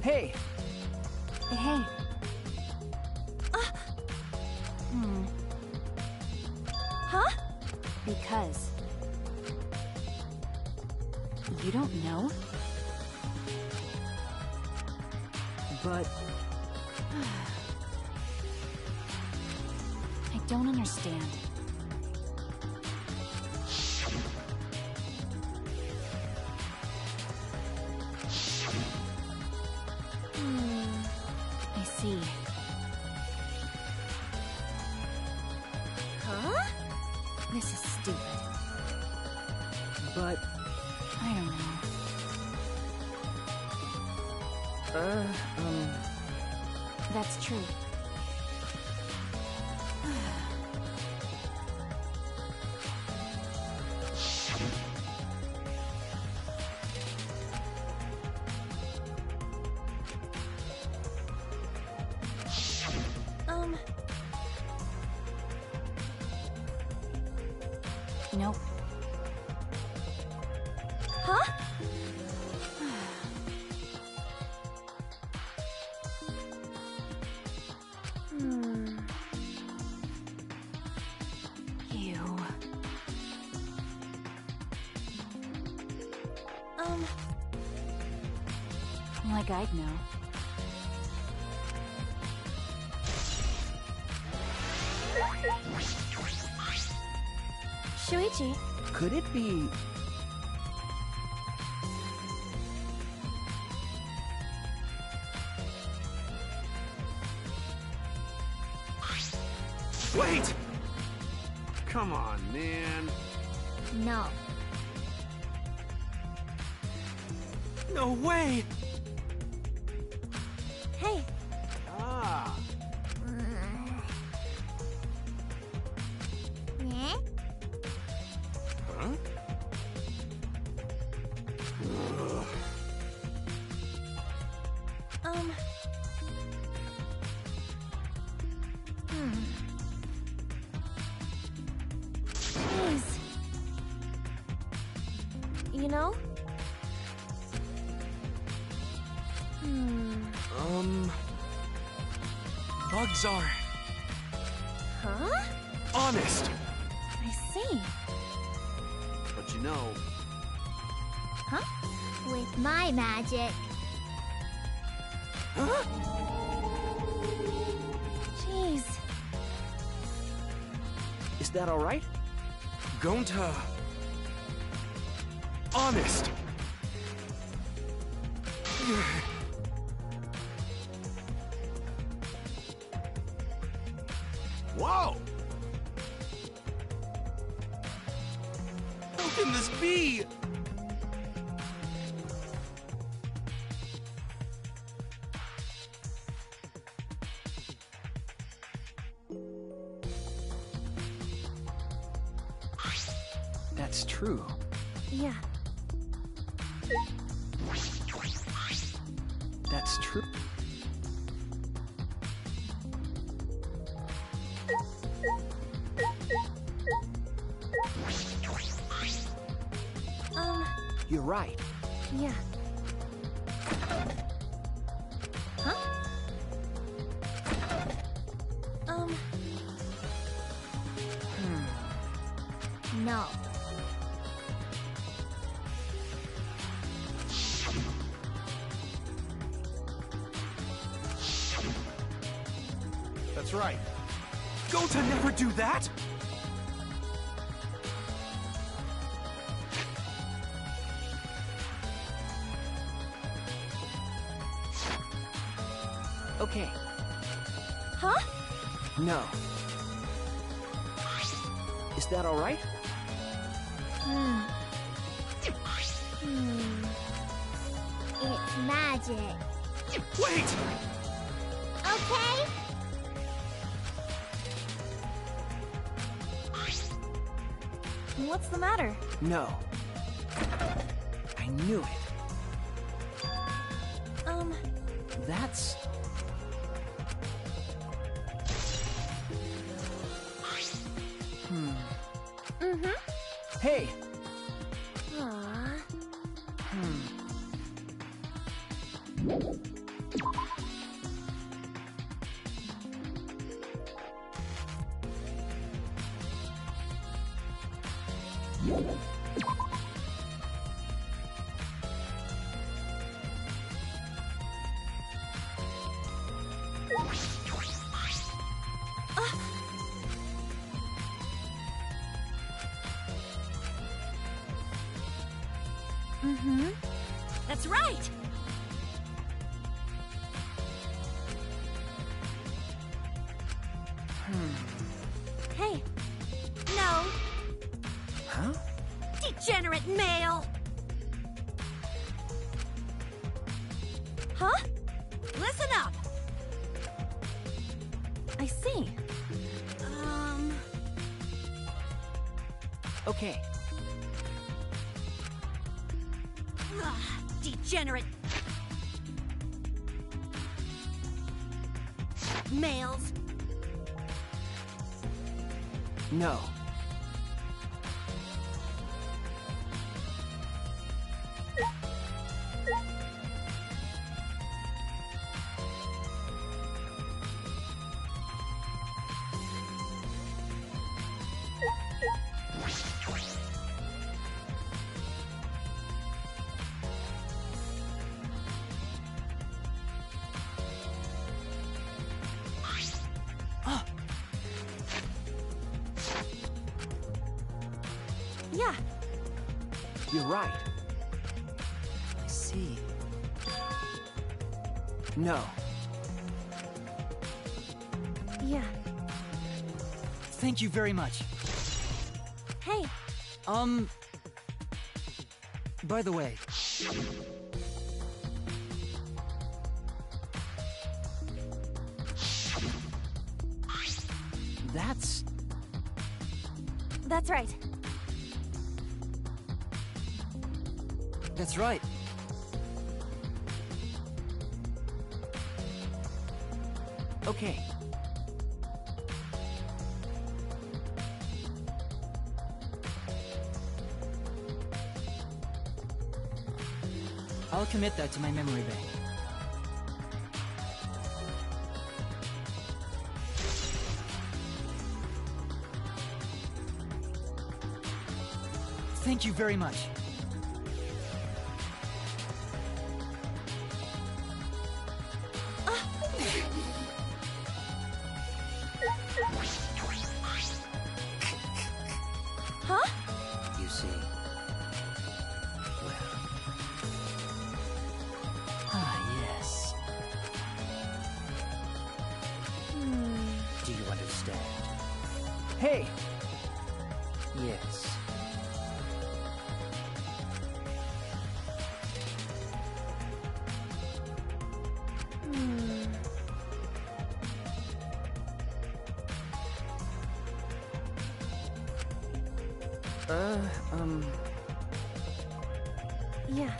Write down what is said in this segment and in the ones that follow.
Hey! Hey. Huh? Because... You don't know? But... I don't understand. I see. Huh? This is stupid. But... I don't know. That's true. Nope. Huh? You. Like I'd know. Shuichi. Could it be... Wait! Come on, man. No. No way! Hey. Ah. Huh? Jeez. You know? Bugs are... Huh? honest! I see. But you know... Huh? With my magic. Huh? Jeez. Is that alright? Gonta... honest! Whoa! How can this be? That's true. Yeah. That's true. You're right. Yeah. Huh? No. That's right. Gonta never do that! Okay. Huh? No. Is that alright? magic. Wait! Okay? What's the matter? No. I knew it. That's... Hey! Aww. That's right! Hey, No! Huh? Degenerate male! huh? Listen up! I see. Okay. Degenerate males. No. Yeah. You're right. I see. No. Yeah. Thank you very much. Hey, By the way, That's... that's right. that's right. Okay. I'll commit that to my memory bank. Thank you very much. Huh? You see. Well. Yes. Do you understand? Hey! Yes. Yeah.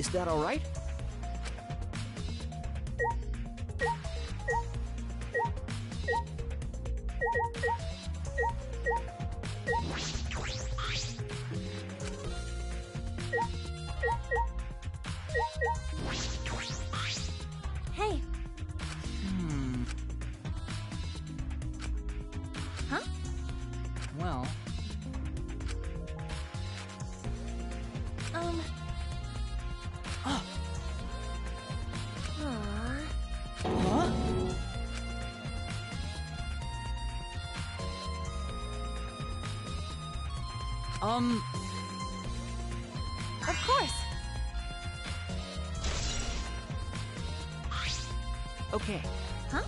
Is that all right? Of course. Okay. Huh?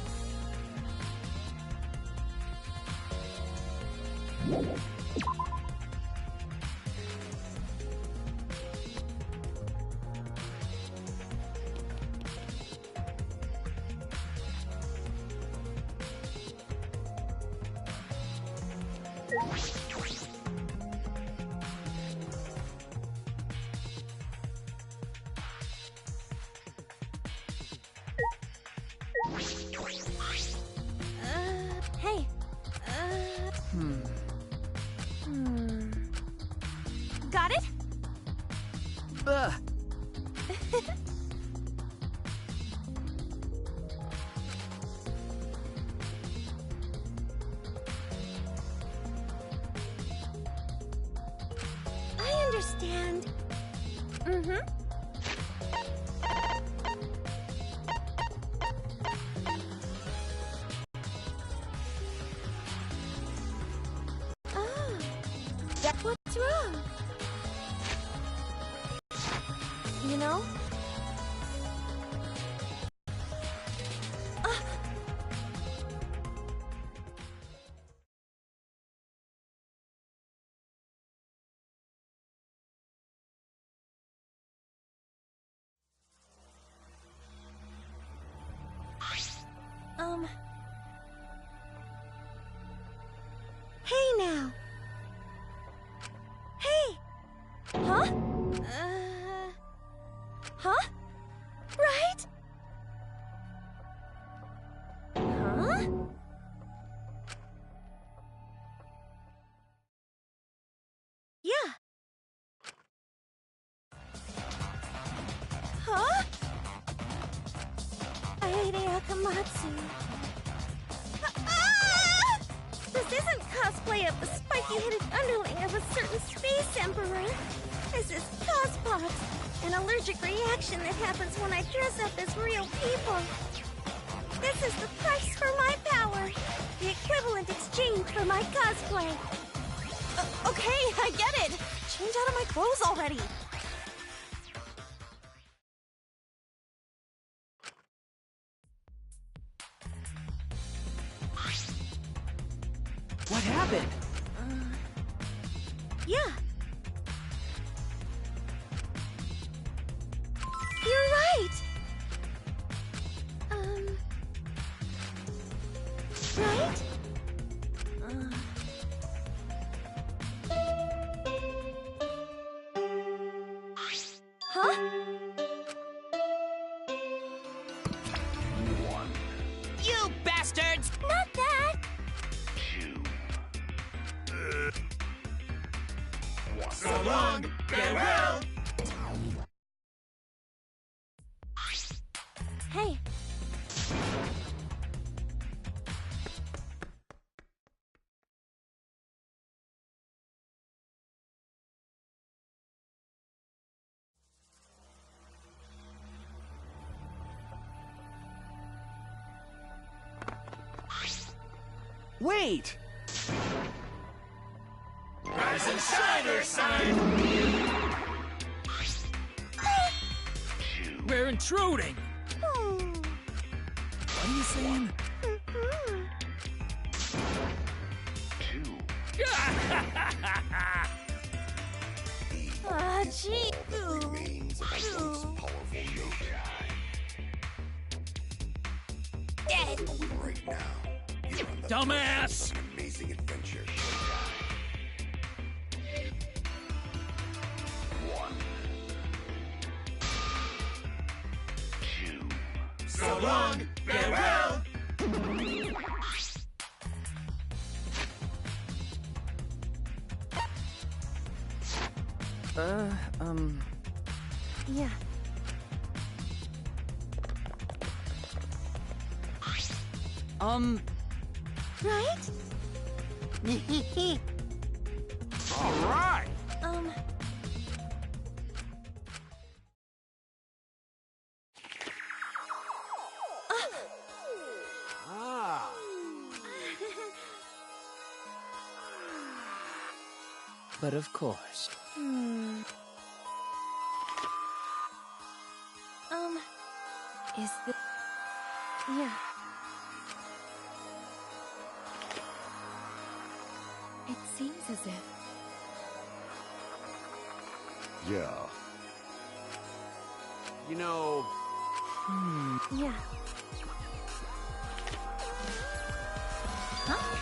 Hey. Got it? Ugh. I understand. Mm-hmm. Oh. What's wrong? You know? Hey now. Hey. Huh? Huh? Right? Huh? Yeah. Huh? Aide Akamatsu. Ah! This isn't cosplay of the spiky-headed underling of a certain space emperor. This is cospox, an allergic reaction that happens when I dress up as real people. This is the price for my power, the equivalent exchange for my cosplay. Okay, I get it. Change out of my clothes already. What happened? Yeah. You're right. Right? Huh? You bastards! Not that. So long, farewell! Hey. Wait! Rise and shine, Earthside! We're intruding! What are you saying? Ah, gee. Dead. Right now, you're on the Dumbass! amazing adventure. One, two, So long, farewell! Yeah. Right? All right! Ah. But of course. Is this... Yeah. It seems as if... Yeah. You know, Yeah. Huh?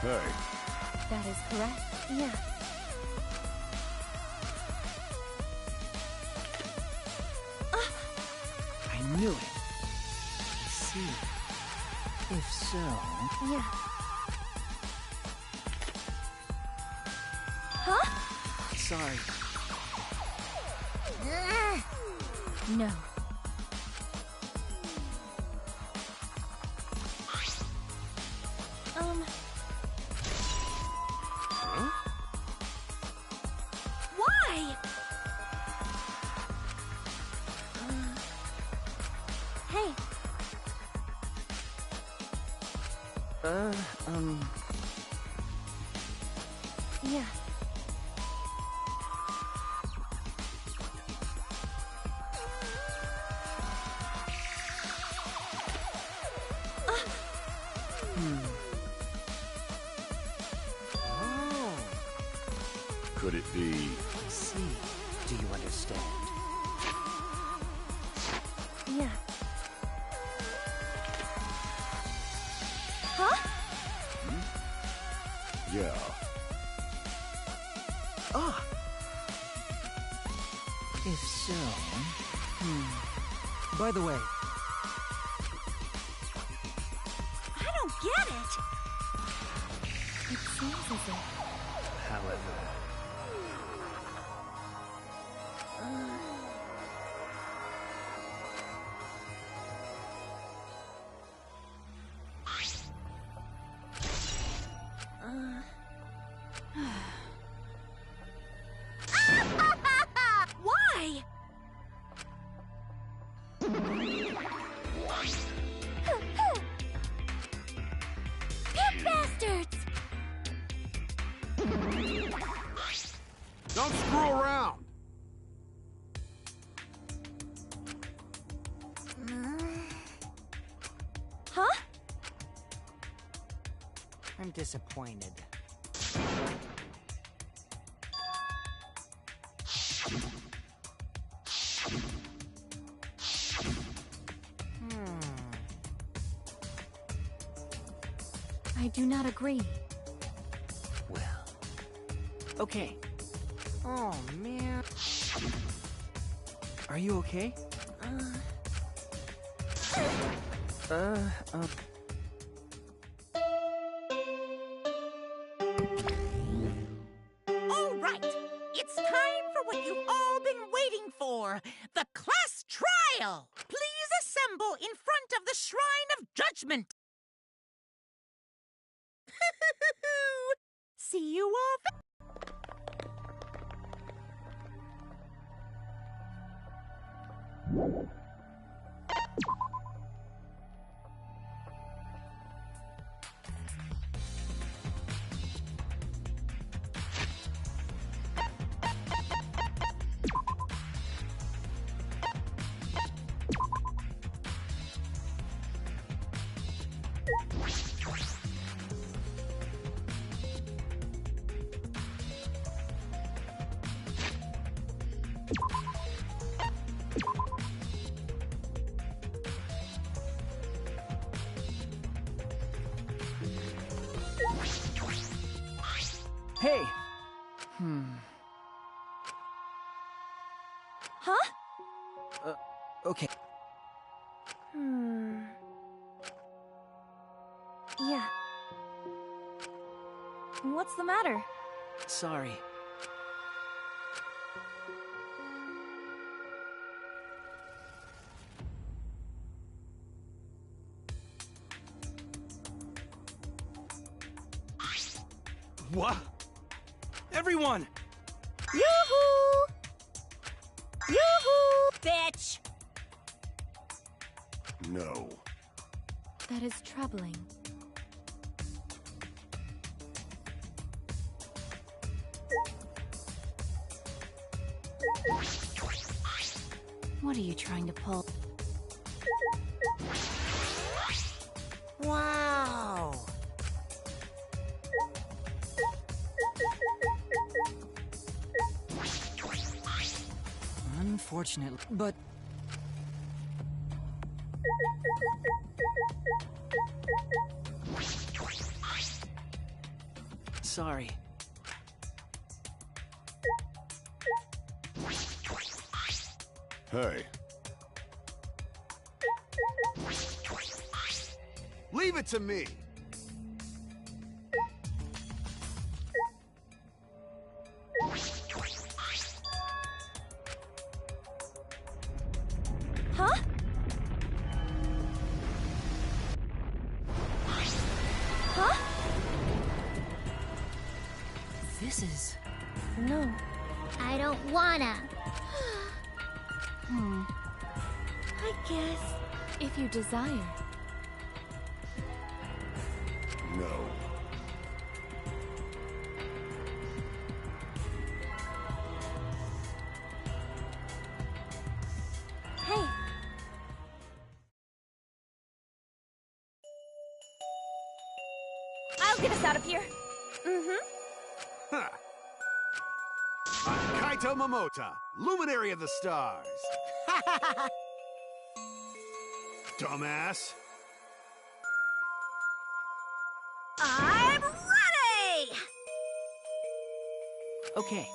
Hey. That is correct. Yeah. I knew it. I see. If so... Yeah. Huh? Sorry. No. Why? Hey. Yeah. Could it be? I see. Do you understand? Yeah. Huh? Yeah. Ah! If so... By the way, I don't get it. It seems as if... however... Why? You bastards! don't screw around. Huh? I'm disappointed. I do not agree. Well... Okay. Oh, man. Are you okay? All right. It's time for what you've all been waiting for. The class trial. Please assemble in front of the Shrine of Judgment. See you all Hey! Huh? Okay. Yeah. What's the matter? Sorry. What? Everyone! Yoo-hoo! Yoo-hoo! Bitch! No. That is troubling. What are you trying to pull? Wow. Unfortunately, but... Sorry. Hey. Leave it to me. Huh? Huh? This is... No. I don't wanna. I guess. If you desire. No. Hey. I'll get us out of here. Huh. I'm Kaito Momota, luminary of the stars. Dumbass. I'm ready! Okay.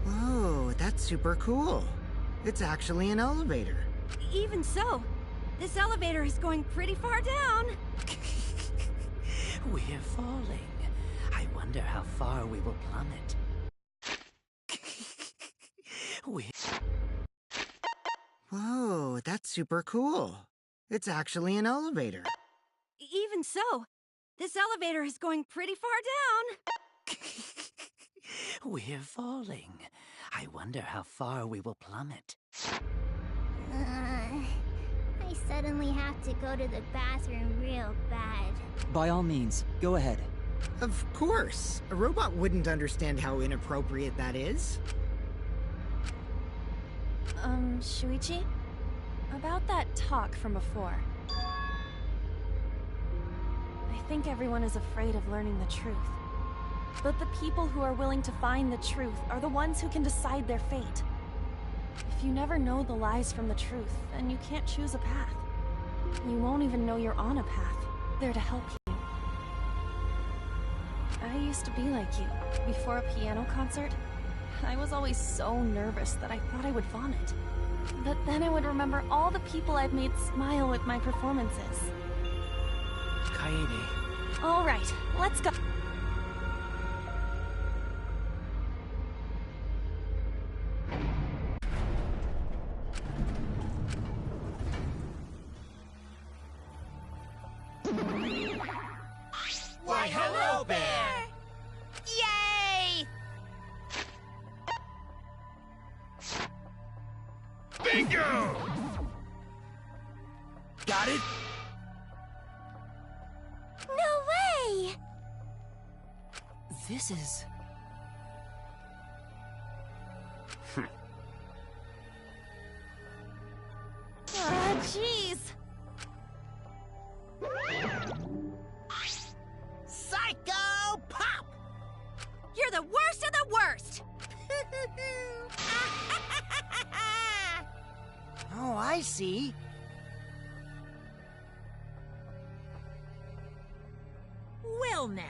Whoa, that's super cool. It's actually an elevator. Even so, this elevator is going pretty far down. We're falling. I wonder how far we will plummet. Whoa, that's super cool. It's actually an elevator. Even so, this elevator is going pretty far down. We're falling. I wonder how far we will plummet. I suddenly have to go to the bathroom real bad. By all means, go ahead. Of course. A robot wouldn't understand how inappropriate that is. Shuichi? About that talk from before. I think everyone is afraid of learning the truth. But the people who are willing to find the truth are the ones who can decide their fate. If you never know the lies from the truth, then you can't choose a path. You won't even know you're on a path, there to help you. I used to be like you. Before a piano concert, I was always so nervous that I thought I would vomit. But then I would remember all the people I've made smile with my performances. Kaede. All right, let's go. Why, hello, Bear! Yay! Bingo! Got it? No way! This is... Ah, jeez. Psycho Pop! You're the worst of the worst. Oh, I see. Well, now.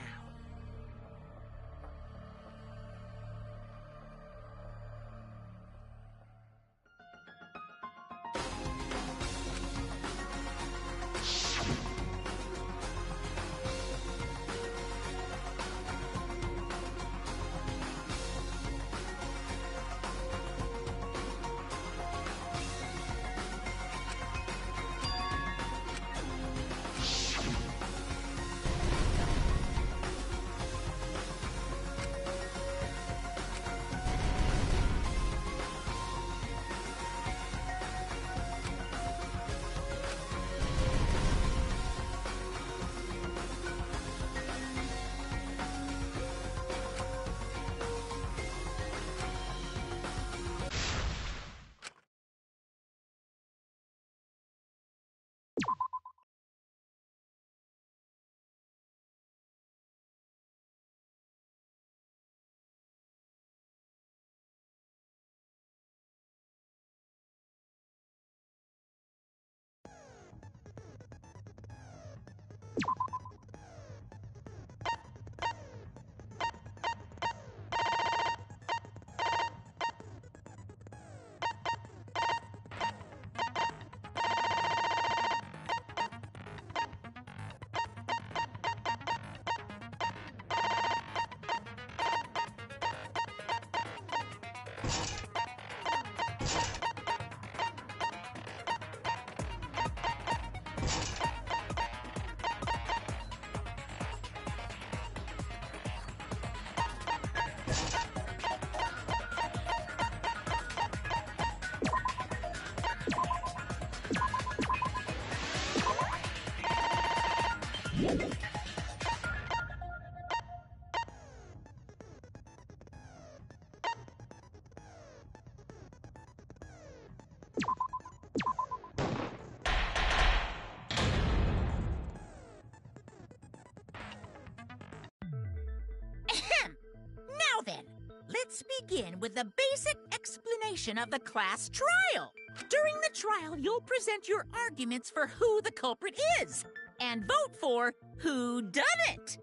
Let's begin with the basic explanation of the class trial. During the trial, you'll present your arguments for who the culprit is, and vote for who done it.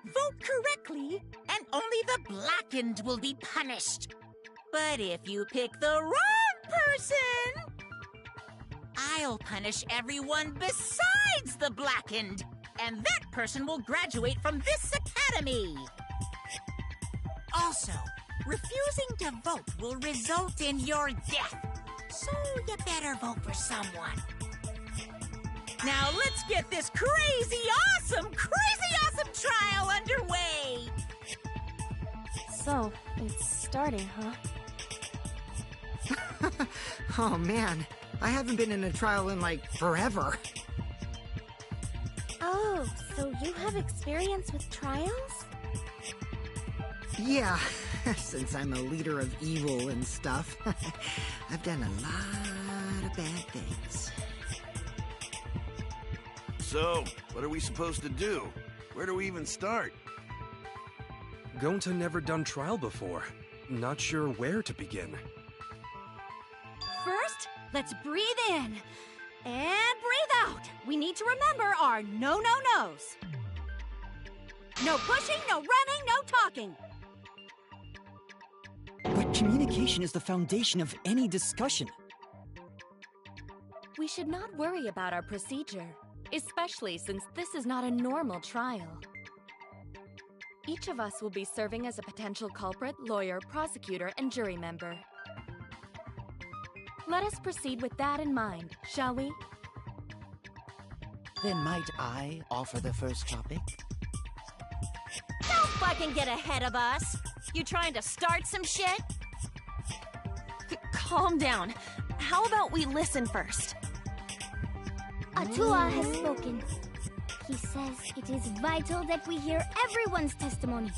Vote correctly, and only the blackened will be punished. But if you pick the wrong person, I'll punish everyone besides the blackened, and that person will graduate from this academy. Also, refusing to vote will result in your death, so you better vote for someone. Now let's get this crazy awesome trial underway! So, it's starting, huh? Oh man, I haven't been in a trial in like forever. Oh, so you have experience with trials? Yeah, since I'm a leader of evil and stuff, I've done a lot of bad things. So, what are we supposed to do? Where do we even start? Gonta never done trial before. Not sure where to begin. First, let's breathe in. And breathe out. We need to remember our no-no-nos. No pushing, no running, no talking. But communication is the foundation of any discussion. We should not worry about our procedure, especially since this is not a normal trial. Each of us will be serving as a potential culprit, lawyer, prosecutor, and jury member. Let us proceed with that in mind, shall we? Then might I offer the first topic? Don't fucking get ahead of us. You trying to start some shit? Calm down. How about we listen first? Atua has spoken. He says it is vital that we hear everyone's testimony.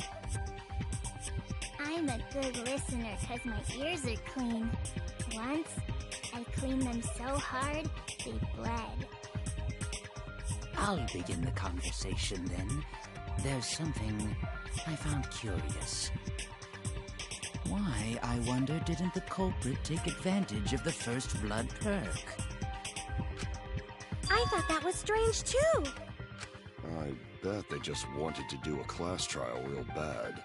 I'm a good listener because my ears are clean. Once, I cleaned them so hard, they bled. I'll begin the conversation then. There's something I found curious. Why, I wonder, didn't the culprit take advantage of the first blood perk? I thought that was strange too. I bet they just wanted to do a class trial real bad.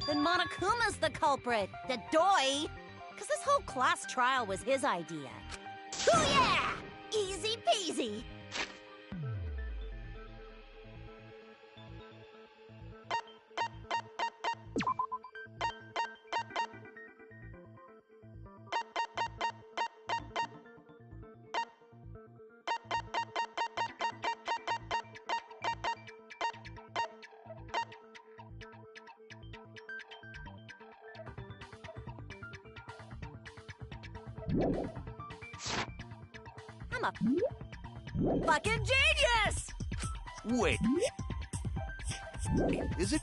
Then Monokuma's the culprit, the doi. Because this whole class trial was his idea. Hoo yeah! Easy peasy. I'm a fucking genius! Wait. Is it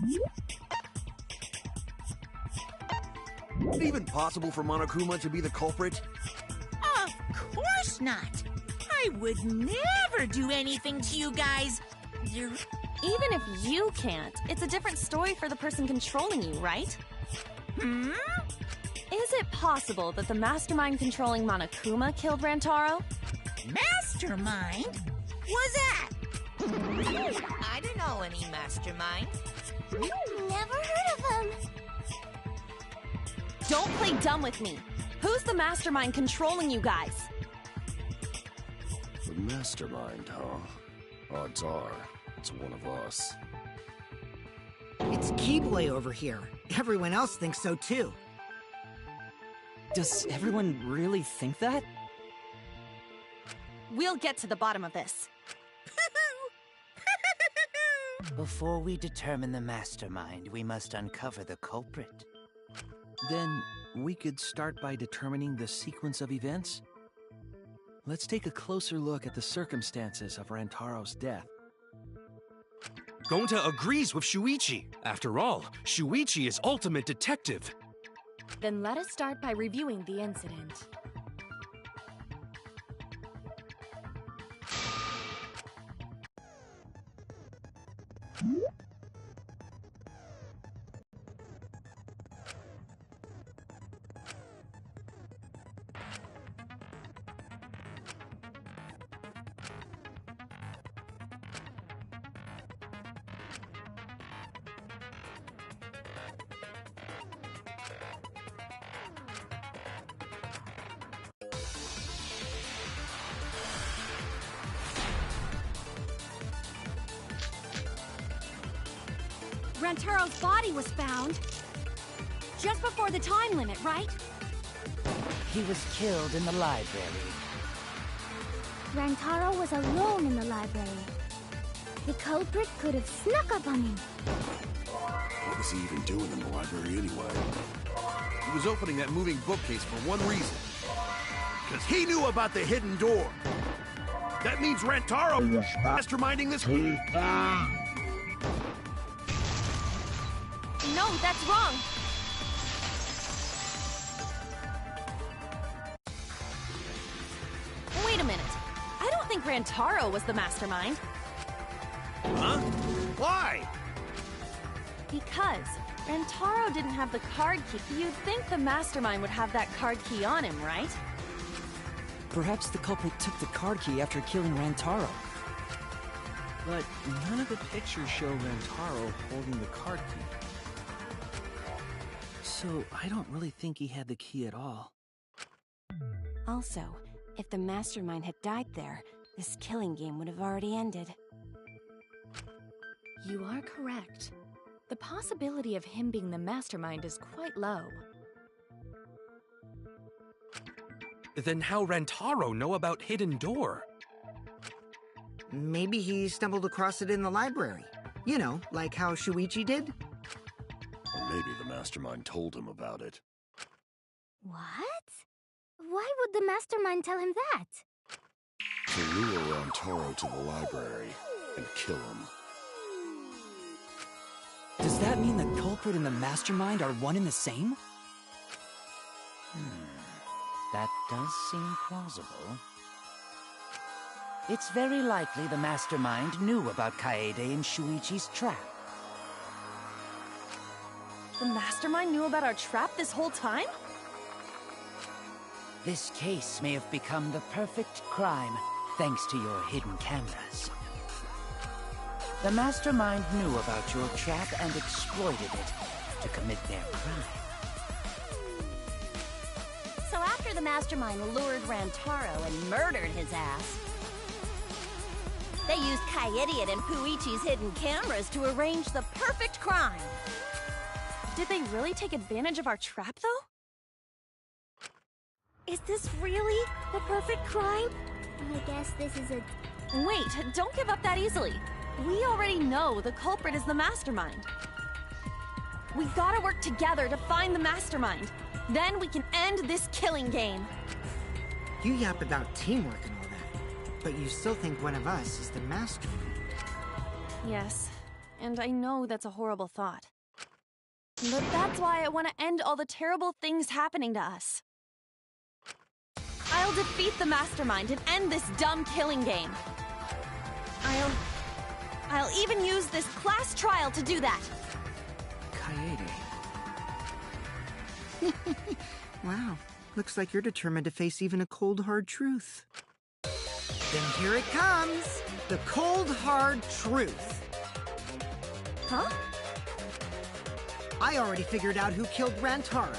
even possible for Monokuma to be the culprit? Of course not. I would never do anything to you guys. Even if you can't, it's a different story for the person controlling you, right? Hmm? Is it possible that the mastermind controlling Monokuma killed Rantaro? Mastermind? Was that? I don't know any mastermind. Never heard of him. Don't play dumb with me. Who's the mastermind controlling you guys? The mastermind, huh? Odds are, it's one of us. It's Keyblade over here. Everyone else thinks so too. Does everyone really think that? We'll get to the bottom of this. Before we determine the mastermind, we must uncover the culprit. Then we could start by determining the sequence of events. Let's take a closer look at the circumstances of Rantaro's death. Gonta agrees with Shuichi. After all, Shuichi is ultimate detective. Then let us start by reviewing the incident. Rantaro's body was found just before the time limit, right? He was killed in the library. Rantaro was alone in the library. The culprit could have snuck up on him. What was he even doing in the library anyway? He was opening that moving bookcase for one reason. Because he knew about the hidden door. That means Rantaro was masterminding this. No, that's wrong. Wait a minute. I don't think Rantaro was the mastermind. Huh? Why? Because Rantaro didn't have the card key. You'd think the mastermind would have that card key on him, right? Perhaps the culprit took the card key after killing Rantaro. But none of the pictures show Rantaro holding the card key. So I don't really think he had the key at all. Also, if the mastermind had died there, this killing game would have already ended. You are correct. The possibility of him being the mastermind is quite low. Then how Rantaro know about Hidden Door? Maybe he stumbled across it in the library. You know, like how Shuichi did? Or maybe the mastermind told him about it. What? Why would the mastermind tell him that? To lure Rantaro to the library and kill him. Does that mean the culprit and the mastermind are one and the same? That does seem plausible. It's very likely the mastermind knew about Kaede and Shuichi's trap. The mastermind knew about our trap this whole time? This case may have become the perfect crime thanks to your hidden cameras. The mastermind knew about your trap and exploited it to commit their crime. So after the mastermind lured Rantaro and murdered his ass, they used Kaede and Puichi's hidden cameras to arrange the perfect crime. Did they really take advantage of our trap, though? Is this really the perfect crime? I guess this is a... Wait, don't give up that easily. We already know the culprit is the mastermind. We gotta work together to find the mastermind. Then we can end this killing game. You yap about teamwork and all that, but you still think one of us is the mastermind. Yes, and I know that's a horrible thought. But that's why I want to end all the terrible things happening to us. I'll defeat the mastermind and end this dumb killing game. I'll even use this class trial to do that. Kaede. Wow, looks like you're determined to face even a cold, hard truth. Then here it comes! The cold, hard truth. Huh? I already figured out who killed Rantaro.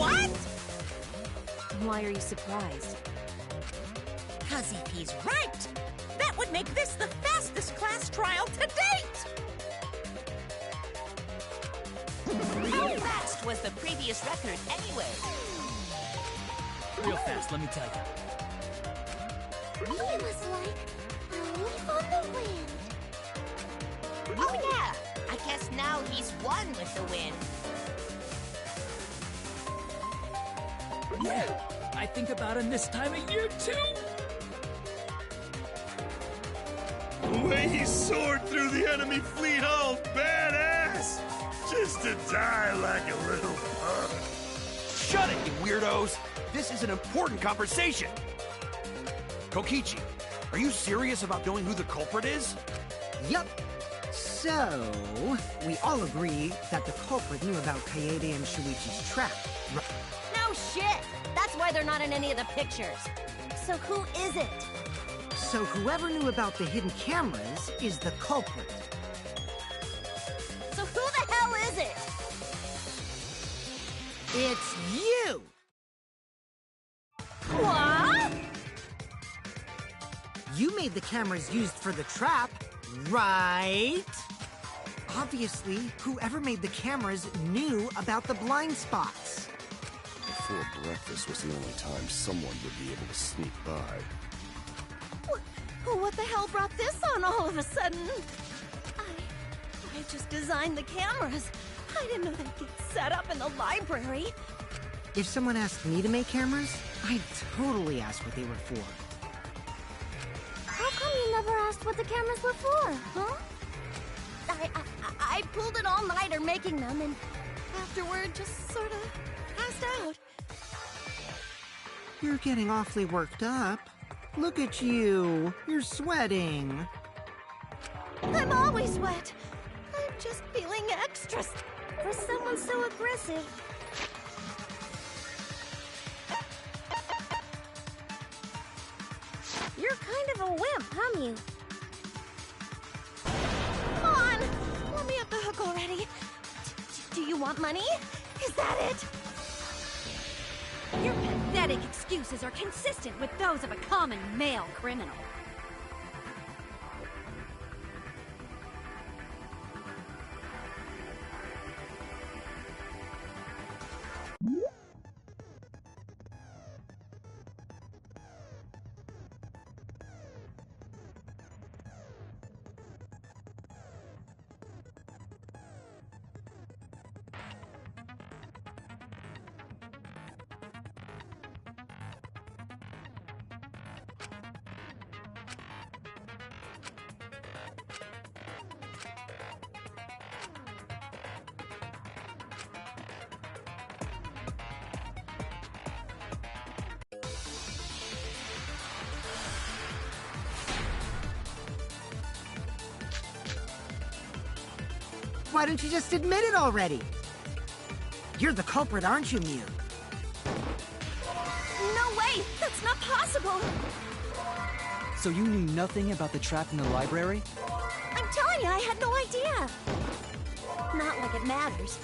What? Why are you surprised? Cause if he's right, that would make this the fastest class trial to date! How fast was the previous record anyway? Real fast, let me tell you. He was like a leaf on the wind. Oh yeah, I guess now he's one with the wind. Yeah, I think about him this time of year too. The way he soared through the enemy fleet, all badass! Just to die like a little punk. Shut it, you weirdos! This is an important conversation! Kokichi, are you serious about knowing who the culprit is? Yup. So, we all agree that the culprit knew about Kaede and Shuichi's trap, right? No shit! That's why they're not in any of the pictures. So who is it? So whoever knew about the hidden cameras is the culprit. So who the hell is it? It's you! What? You made the cameras used for the trap, right? Obviously, whoever made the cameras knew about the blind spots. Before breakfast was the only time someone would be able to sneak by. What the hell brought this on all of a sudden? I just designed the cameras. I didn't know they'd get set up in the library. If someone asked me to make cameras, I'd totally ask what they were for. How come you never asked what the cameras were for, huh? I pulled an all-nighter making them, and afterward just sort of passed out. You're getting awfully worked up. Look at you. You're sweating. I'm always wet. I'm just feeling extra. For someone so aggressive. You're kind of a wimp, huh, Mew? Come on! Let me off the hook already. Do you want money? Is that it? Your pathetic excuses are consistent with those of a common male criminal. Why don't you just admit it already? You're the culprit, aren't you, Mew? No way! That's not possible! So you knew nothing about the trap in the library? I'm telling you, I had no idea! Not like it matters.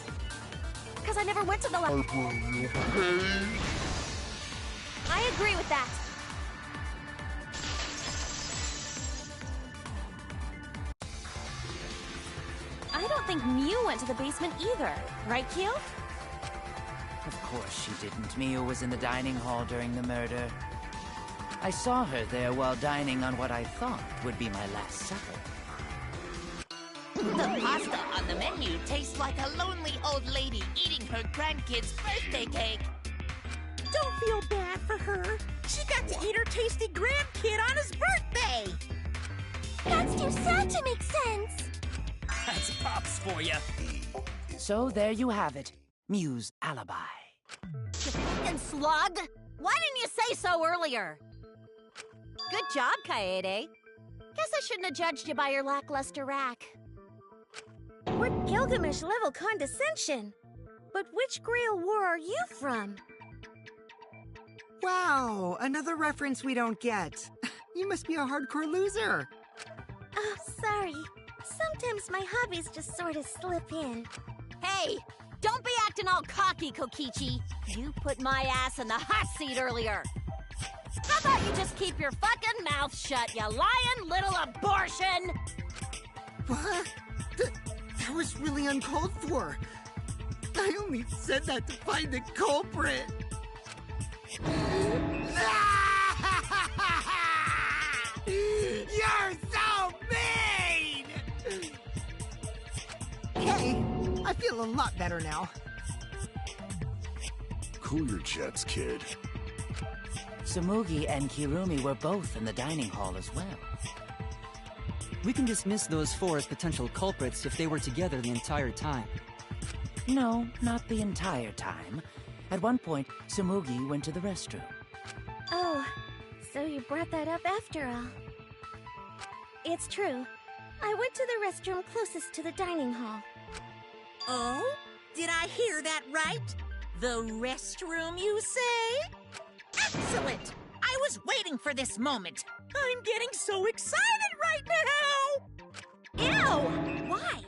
Because I never went to the library. I agree with that. I don't think Mew went to the basement either, right, Q? Of course she didn't. Mew was in the dining hall during the murder. I saw her there while dining on what I thought would be my last supper. The pasta on the menu tastes like a lonely old lady eating her grandkid's birthday cake. Don't feel bad for her. She got to eat her tasty grandkid on his birthday. That's too sad to make sense. That's Pops for you. So there you have it. Mew's alibi. You fucking slug! Why didn't you say so earlier? Good job, Kaede. Guess I shouldn't have judged you by your lackluster rack. What Gilgamesh-level condescension? But which Grail War are you from? Wow, another reference we don't get. You must be a hardcore loser. Oh, sorry. Sometimes my hobbies just sort of slip in. Hey! Don't be acting all cocky, Kokichi! You put my ass in the hot seat earlier! How about you just keep your fucking mouth shut, you lying little abortion! What? That was really uncalled for. I only said that to find the culprit. You're so mean! Hey, I feel a lot better now. Cool your jets, kid. Tsumugi and Kirumi were both in the dining hall as well. We can dismiss those four as potential culprits if they were together the entire time. No, not the entire time. At one point, Tsumugi went to the restroom. Oh, so you brought that up after all. It's true. I went to the restroom closest to the dining hall. Oh? Did I hear that right? The restroom, you say? Excellent! I was waiting for this moment. I'm getting so excited right now! Ew! Why?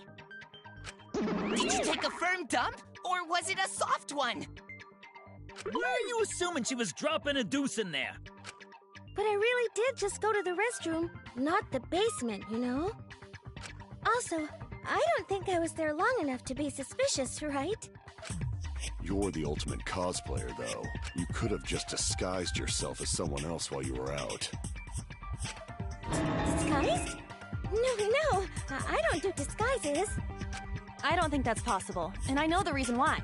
Did you take a firm dump, or was it a soft one? Why are you assuming she was dropping a deuce in there? But I really did just go to the restroom, not the basement, you know? Also, I don't think I was there long enough to be suspicious, right? You're the ultimate cosplayer, though. You could have just disguised yourself as someone else while you were out. Disguised? No, I don't do disguises. I don't think that's possible, and I know the reason why.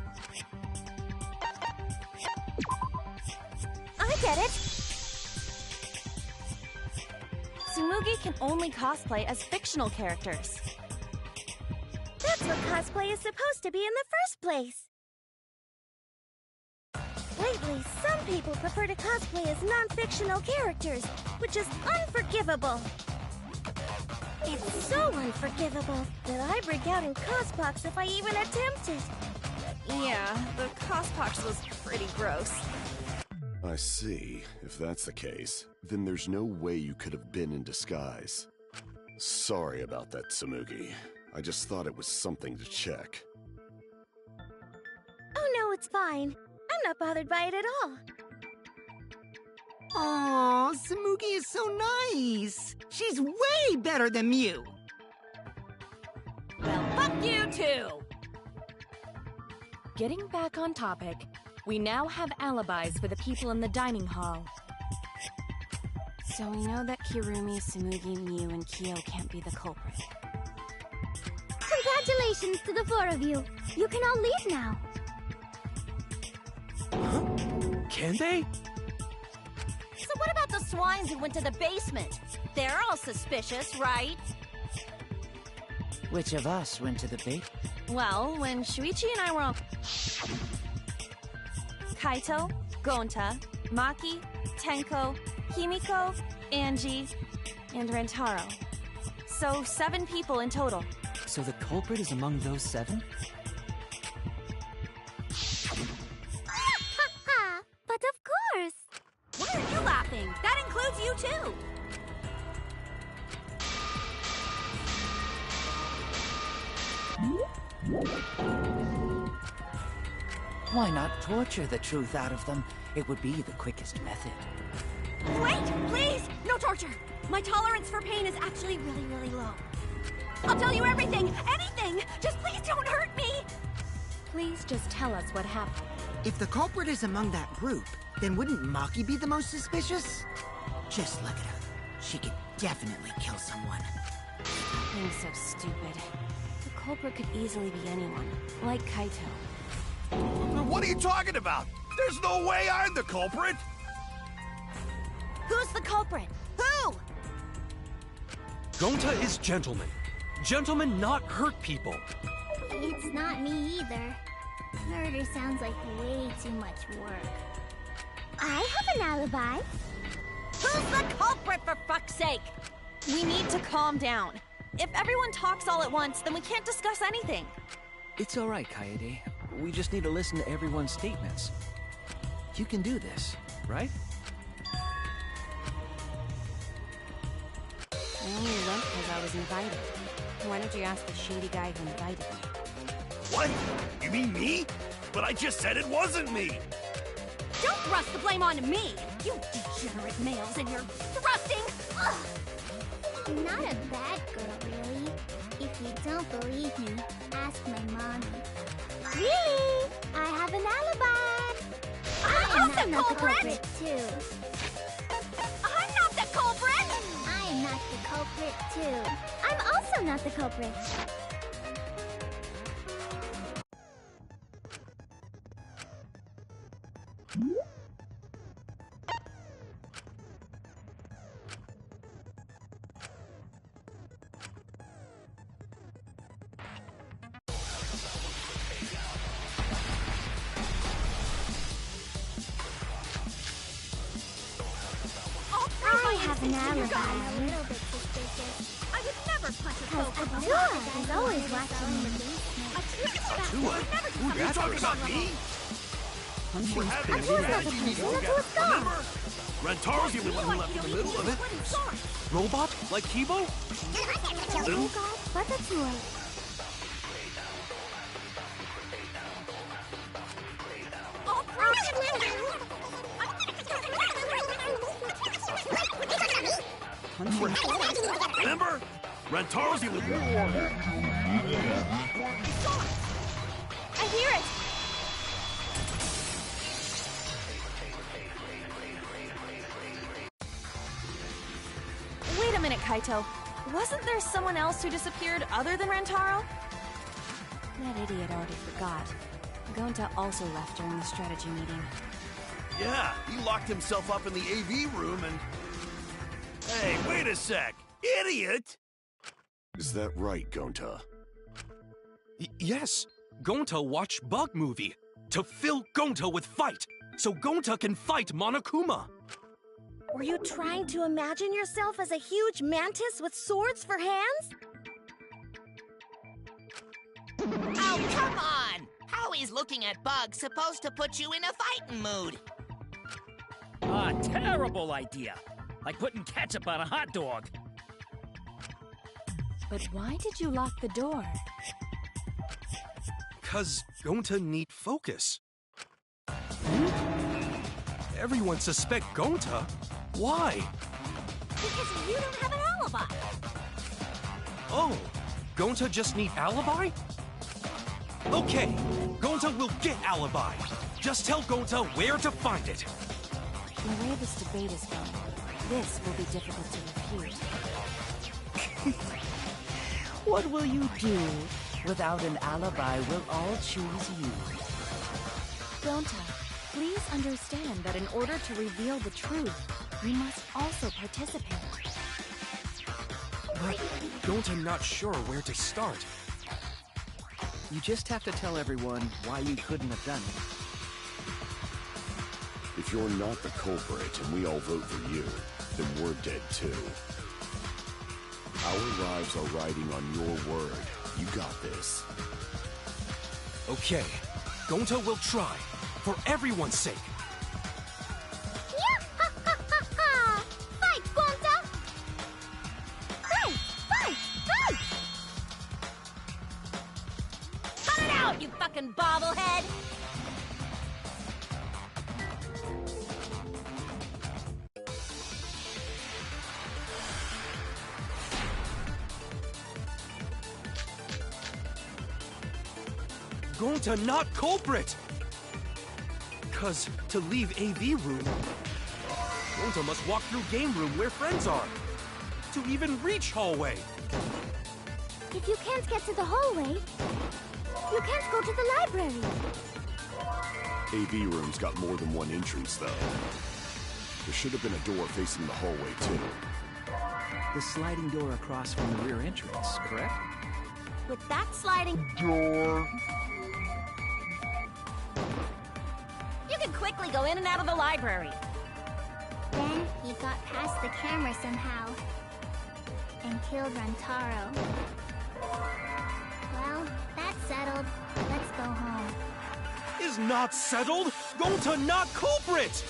I get it. Tsumugi can only cosplay as fictional characters. That's what cosplay is supposed to be in the first place. Lately, some people prefer to cosplay as non-fictional characters, which is unforgivable. It's so unforgivable that I break out in cospox if I even attempt it. Yeah, the cospox was pretty gross. I see. If that's the case, then there's no way you could have been in disguise. Sorry about that, Tsumugi. I just thought it was something to check. Oh no, it's fine. I'm not bothered by it at all. Aw, Tsumugi is so nice. She's way better than Mew. Well, fuck you too! Getting back on topic, we now have alibis for the people in the dining hall. So we know that Kirumi, Tsumugi, Mew, and Kyo can't be the culprit. Congratulations to the four of you. You can all leave now. Can they? So what about the swines who went to the basement? They're all suspicious, right? Which of us went to the bait? Well, when Shuichi and I were on... Kaito, Gonta, Maki, Tenko, Himiko, Angie, and Rentaro. So 7 people in total. So the culprit is among those 7? But of course! Why are you laughing? That includes you too! Why not torture the truth out of them? It would be the quickest method. Wait! Please! No torture! My tolerance for pain is actually really, really low. I'll tell you everything! Anything! Just please don't hurt me! Please just tell us what happened. If the culprit is among that group, then wouldn't Maki be the most suspicious? Just look at her. She could definitely kill someone. Being so stupid. The culprit could easily be anyone, like Kaito. What are you talking about? There's no way I'm the culprit! Who's the culprit? Who? Gonta is gentleman. Gentlemen not hurt people. It's not me either. Murder sounds like way too much work. I have an alibi. Who's the culprit, for fuck's sake? We need to calm down. If everyone talks all at once, then we can't discuss anything. It's all right, Kaede. We just need to listen to everyone's statements. You can do this, right? I only went because I was invited. Why don't you ask the shady guy who invited me? What? You mean me? But I just said it wasn't me! Don't thrust the blame on me! You degenerate males and your thrusting! Ugh. Not a bad girl, really. If you don't believe me, ask my mommy. Really? I have an alibi. I'm not the culprit, too. I'm not the culprit! I am not the culprit, too. I'm also not the culprit. I have an alibi. A little bit suspicious. I would never punch a culprit. Atua is always watching me. What? Who are you talking about, me? We're having a strategy meeting together, remember? Rentaro's the only one who left in the middle of it. Robot? Like Kibo? Little? But that's right. Rantaro's the... I hear it! Wait a minute, Kaito. Wasn't there someone else who disappeared other than Rantaro? That idiot already forgot. Gonta also left during the strategy meeting. Yeah, he locked himself up in the AV room and... Hey, wait a sec! Idiot! Is that right, Gonta? Yes! Gonta watched Bug Movie to fill Gonta with fight, so Gonta can fight Monokuma. Were you trying to imagine yourself as a huge mantis with swords for hands? Oh, come on! How is looking at bugs supposed to put you in a fighting mood? A terrible idea. Like putting ketchup on a hot dog. But why did you lock the door? 'Cause Gonta need focus. Everyone suspect Gonta? Why? Because you don't have an alibi. Oh, Gonta just need alibi? Okay, Gonta will get alibi. Just tell Gonta where to find it. The way this debate is going, this will be difficult to refute. What will you do? Without an alibi, we'll all choose you. Gonta, please understand that in order to reveal the truth, you must also participate. But Gonta not sure where to start. You just have to tell everyone why you couldn't have done it. If you're not the culprit and we all vote for you, then we're dead too. Our lives are riding on your word. You got this. Okay, Gonta will try, for everyone's sake. Fight, Gonta! Fight! Fight! Fight! Cut it out, you fucking bobblehead! Gonta not culprit! 'Cause to leave AV room, Gonta must walk through game room where friends are. To even reach hallway. If you can't get to the hallway, you can't go to the library. AV room's got more than one entrance, though. There should have been a door facing the hallway, too. The sliding door across from the rear entrance, correct? With that sliding door, you can quickly go in and out of the library. Then he got past the camera somehow and killed Rantaro. Well, that's settled. Let's go home. Is not settled? Gonta not culprit!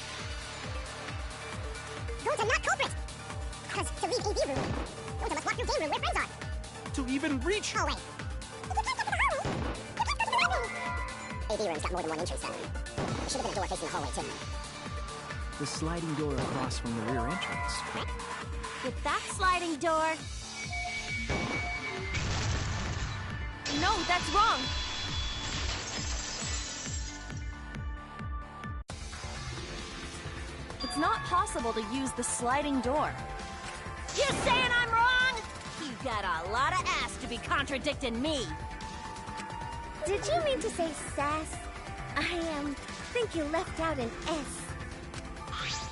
Gonta not culprit! Because to leave AV room, Gonta must walk through game room where friends are. To even reach hallway. If you can't get to the hallway, you can't go to the library. AV room's got more than one entrance, though. There should have been a door facing the hallway, too. The sliding door across from the rear entrance, correct? With that sliding door... No, that's wrong! It's not possible to use the sliding door. You saying I'm wrong? You got a lot of ass to be contradicting me. Did you mean to say sass? I think you left out an S.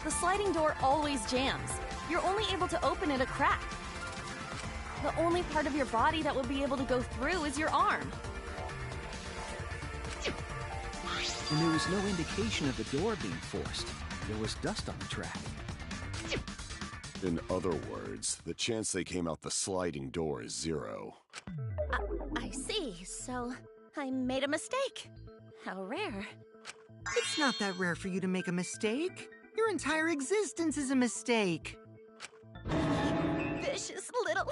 The sliding door always jams. You're only able to open it a crack. The only part of your body that will be able to go through is your arm. And there was no indication of the door being forced. There was dust on the track. In other words, the chance they came out the sliding door is 0. I see. So, I made a mistake. How rare. It's not that rare for you to make a mistake. Your entire existence is a mistake. Vicious little...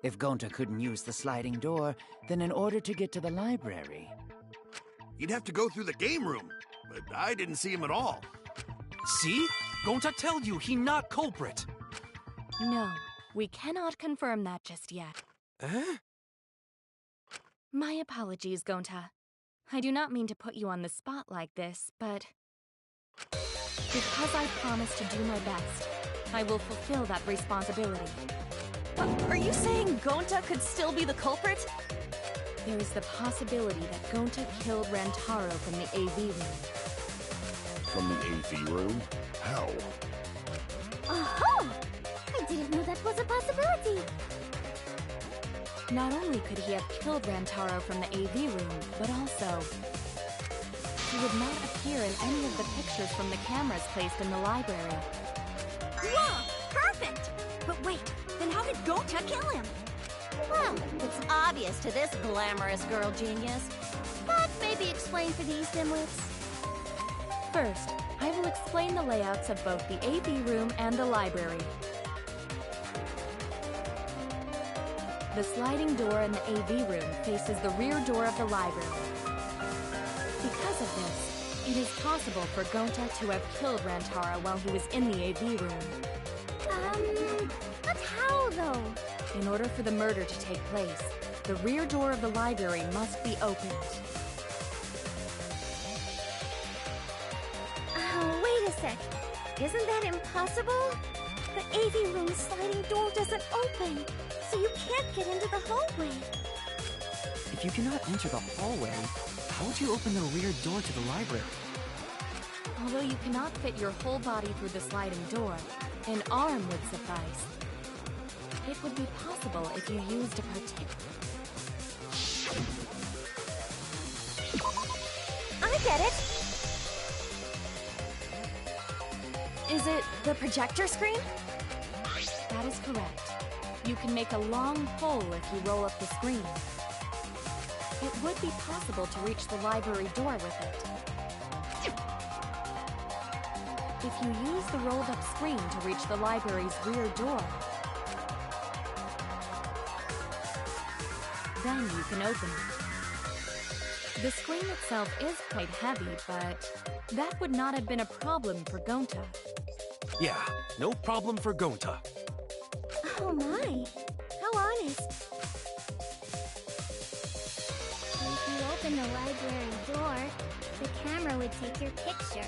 If Gonta couldn't use the sliding door, then in order to get to the library... He'd have to go through the game room, but I didn't see him at all. See? Gonta tell you he not culprit. No, We cannot confirm that just yet. My apologies, Gonta. I do not mean to put you on the spot like this, but because I promised to do my best, I will fulfill that responsibility. Are you saying Gonta could still be the culprit? There is the possibility that Gonta killed Rantaro from the AV room. From the AV room? How? Oh! I didn't know that was a possibility. Not only could he have killed Rantaro from the AV room, but also he would not appear in any of the pictures from the cameras placed in the library. Whoa! Perfect! But wait, then how did Gonta kill him? Well, it's obvious to this glamorous girl genius. But maybe explain for these dimwits. First, I will explain the layouts of both the AV room and the library. The sliding door in the AV room faces the rear door of the library. Because of this, it is possible for Gonta to have killed Rantaro while he was in the AV room. But how though? In order for the murder to take place, the rear door of the library must be opened. Wait a sec. Isn't that impossible? The AV room's sliding door doesn't open, so you can't get into the hallway. If you cannot enter the hallway, how would you open the rear door to the library? Although you cannot fit your whole body through the sliding door, an arm would suffice. It would be possible if you used a particular... I get it! Is it the projector screen? That is correct. You can make a long pole if you roll up the screen. It would be possible to reach the library door with it. If you use the rolled up screen to reach the library's rear door, then you can open it. The screen itself is quite heavy, but that would not have been a problem for Gonta. Yeah, no problem for Gonta. Oh my, how honest. If you open the library door, the camera would take your picture.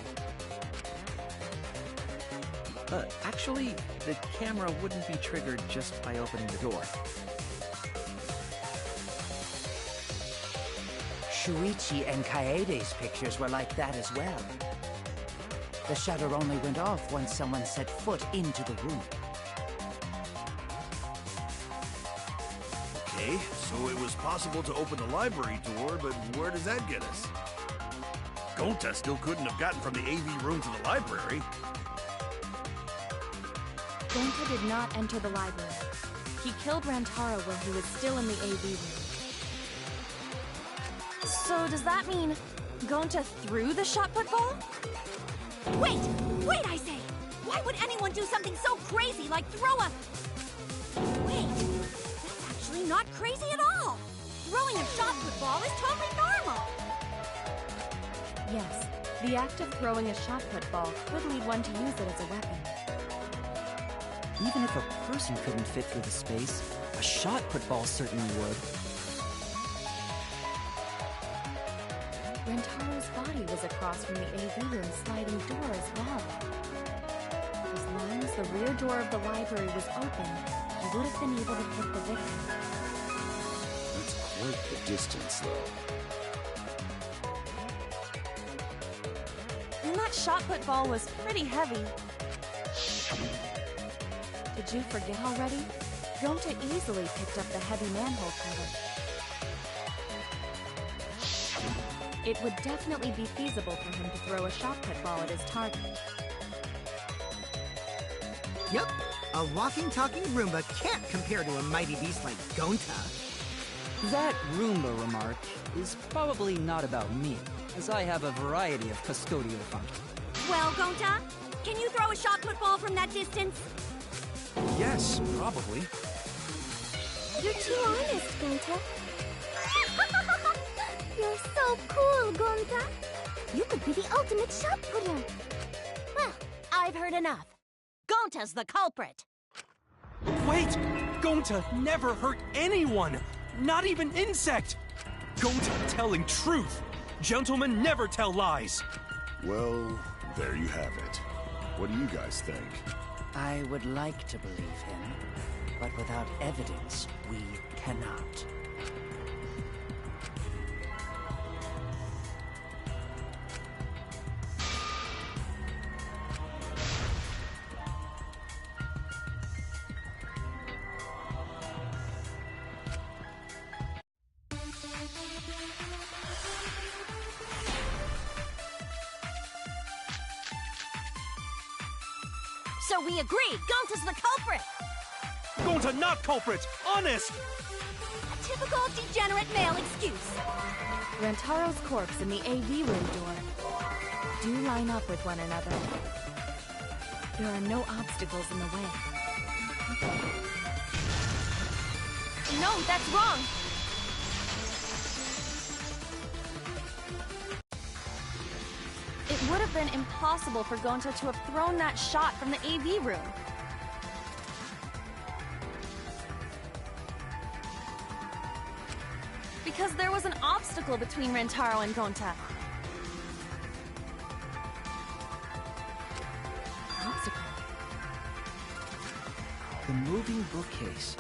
Actually, the camera wouldn't be triggered just by opening the door. Shuichi and Kaede's pictures were like that as well. The shutter only went off once someone set foot into the room. Okay, so it was possible to open the library door, but where does that get us? Gonta still couldn't have gotten from the AV room to the library. Gonta did not enter the library. He killed Rantaro while he was still in the AV room. So does that mean Gonta threw the shot put ball? Wait! Wait, I say! Why would anyone do something so crazy like throw a... Wait! That's actually not crazy at all! Throwing a shot put ball is totally normal! Yes, the act of throwing a shot put ball could lead one to use it as a weapon. Even if a person couldn't fit through the space, a shot put ball certainly would. Rentaro's body was across from the AV room sliding door as well. As long as the rear door of the library was open, he would have been able to hit the victim. That's quite the distance, though. And that shot put ball was pretty heavy. Did you forget already? Gonta easily picked up the heavy manhole cover. It would definitely be feasible for him to throw a shot put ball at his target. Yep, a walking, talking Roomba can't compare to a mighty beast like Gonta. That Roomba remark is probably not about me, as I have a variety of custodial functions. Well, Gonta, can you throw a shot put ball from that distance? Yes, probably. You're too honest, Gonta. You're so cool, Gonta. You could be the ultimate shot putter. Well, I've heard enough. Gonta's the culprit. Wait! Gonta never hurt anyone! Not even insect! Gonta telling truth! Gentlemen never tell lies! Well, there you have it. What do you guys think? I would like to believe him, but without evidence, we cannot. So we agree, Gonta's the culprit! Gonta not culprit! Honest! A typical degenerate male excuse. Rantaro's corpse and the AV room door do line up with one another. There are no obstacles in the way. No, that's wrong! It would have been impossible for Gonta to have thrown that shot from the AV room. Because there was an obstacle between Rantaro and Gonta. Obstacle? The moving bookcase.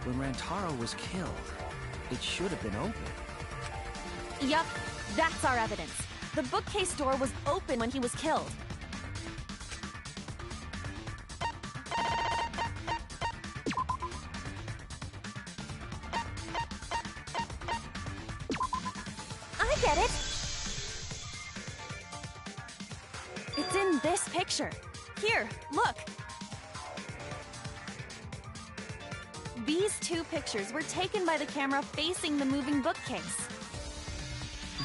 When Rantaro was killed, it should have been open. Yup, that's our evidence. The bookcase door was open when he was killed. I get it! It's in this picture. Here, look. These two pictures were taken by the camera facing the moving bookcase.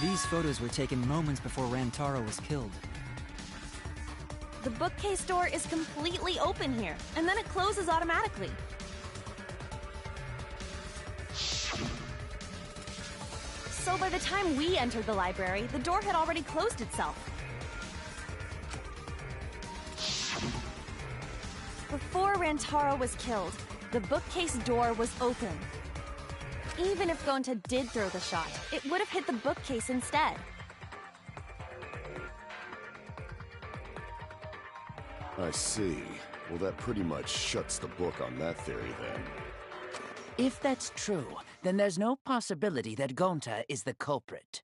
These photos were taken moments before Rantaro was killed. The bookcase door is completely open here, and then it closes automatically. So by the time we entered the library, the door had already closed itself. Before Rantaro was killed, the bookcase door was open. Even if Gonta did throw the shot, it would have hit the bookcase instead. I see. Well, that pretty much shuts the book on that theory, then. If that's true, then there's no possibility that Gonta is the culprit.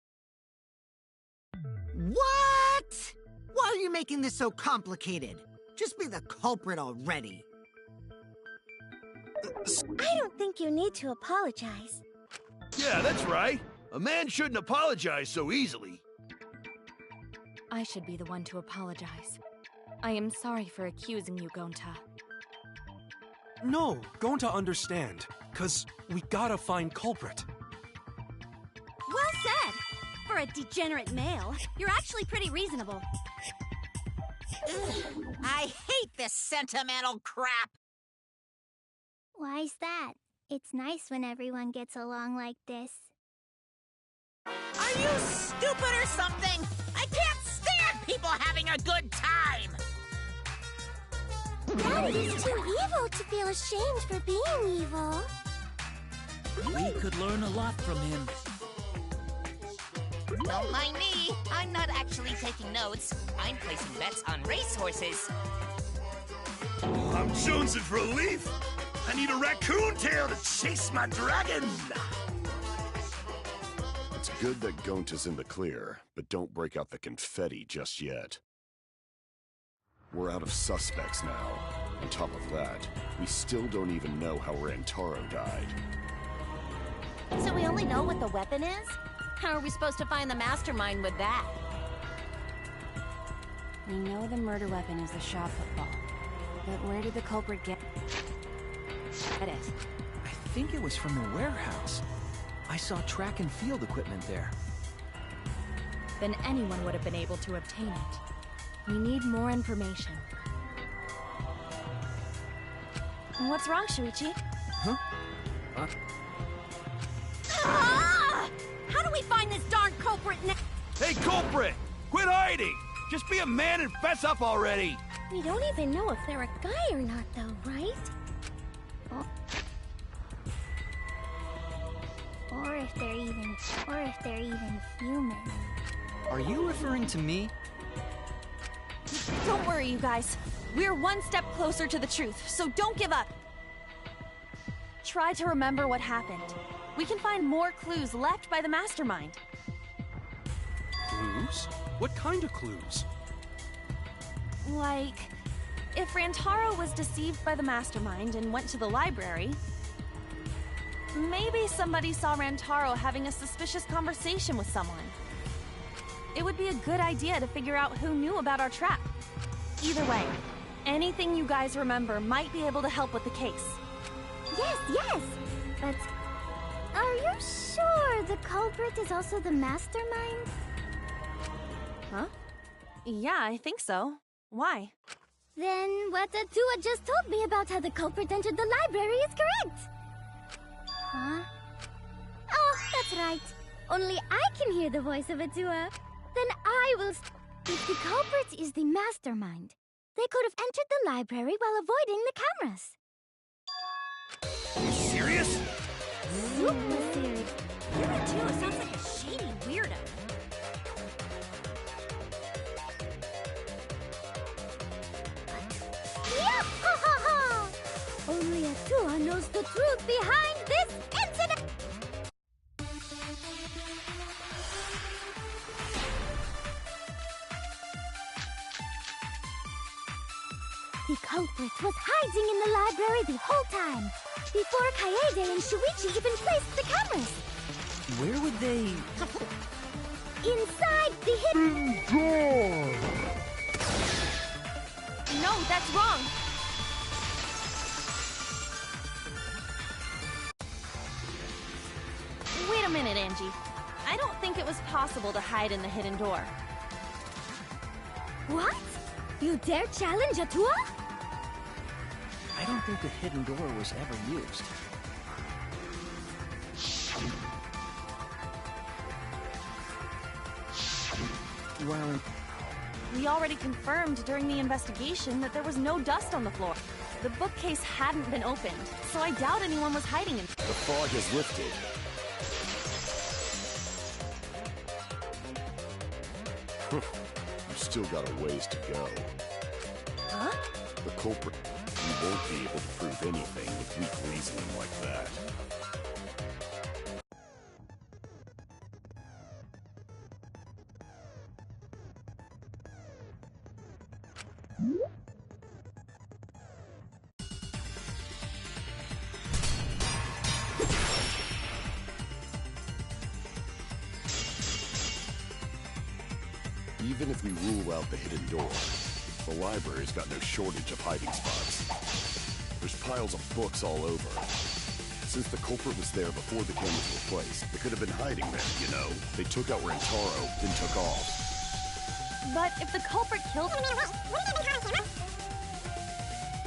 What? Why are you making this so complicated? Just be the culprit already. I don't think you need to apologize. Yeah, that's right. A man shouldn't apologize so easily. I should be the one to apologize. I am sorry for accusing you, Gonta. No, Gonta understand. 'Cause we gotta find culprit. Well said! For a degenerate male, you're actually pretty reasonable. Ugh, I hate this sentimental crap! Why's that? It's nice when everyone gets along like this. Are you stupid or something? I can't stand people having a good time! Daddy is too evil to feel ashamed for being evil. We could learn a lot from him. Don't mind me. I'm not actually taking notes. I'm placing bets on racehorses. I'm jonesing for a leaf. I need a raccoon tail to chase my dragon. It's good that Gonta's in the clear, but don't break out the confetti just yet. We're out of suspects now. On top of that, we still don't even know how Rantaro died. So we only know what the weapon is? How are we supposed to find the mastermind with that? We know the murder weapon is the shot football. But where did the culprit get it? I think it was from the warehouse. I saw track and field equipment there. Then anyone would have been able to obtain it. We need more information. What's wrong, Shuichi? Huh? Ah! How do we find this darn culprit now? Hey, culprit! Quit hiding! Just be a man and fess up already! We don't even know if they're a guy or not, though, right? if they're even human. Are you referring to me? Don't worry, you guys. We're one step closer to the truth, so don't give up. Try to remember what happened. We can find more clues left by the mastermind. Clues? What kind of clues? Like, if Rantaro was deceived by the mastermind and went to the library, maybe somebody saw Rantaro having a suspicious conversation with someone. It would be a good idea to figure out who knew about our trap. Either way, anything you guys remember might be able to help with the case. Yes, but are you sure the culprit is also the mastermind? Huh? Yeah, I think so. Why? Then what Atua just told me about how the culprit entered the library is correct. Huh? Oh, that's right. Only I can hear the voice of Atua. Then I will... If the culprit is the mastermind, they could have entered the library while avoiding the cameras. Are you serious? Super serious. You Atua sounds like a shady weirdo. Only Atua knows the truth behind this incident! The culprit was hiding in the library the whole time, before Kaede and Shuichi even placed the cameras. Where would they... Inside the hidden door! No, that's wrong! Wait a minute, Angie. I don't think it was possible to hide in the hidden door. What? You dare challenge Atua? I don't think the hidden door was ever used. Well, we already confirmed during the investigation that there was no dust on the floor. The bookcase hadn't been opened, so I doubt anyone was hiding in. The fog has lifted. You still got a ways to go. Huh? The culprit. You won't be able to prove anything with weak reasoning like that. Even if we rule out the hidden door, the library's got no shortage of hiding spots. There's piles of books all over. Since the culprit was there before the cameras were placed, they could have been hiding there, you know. They took out Rantaro, then took off. But if the culprit killed...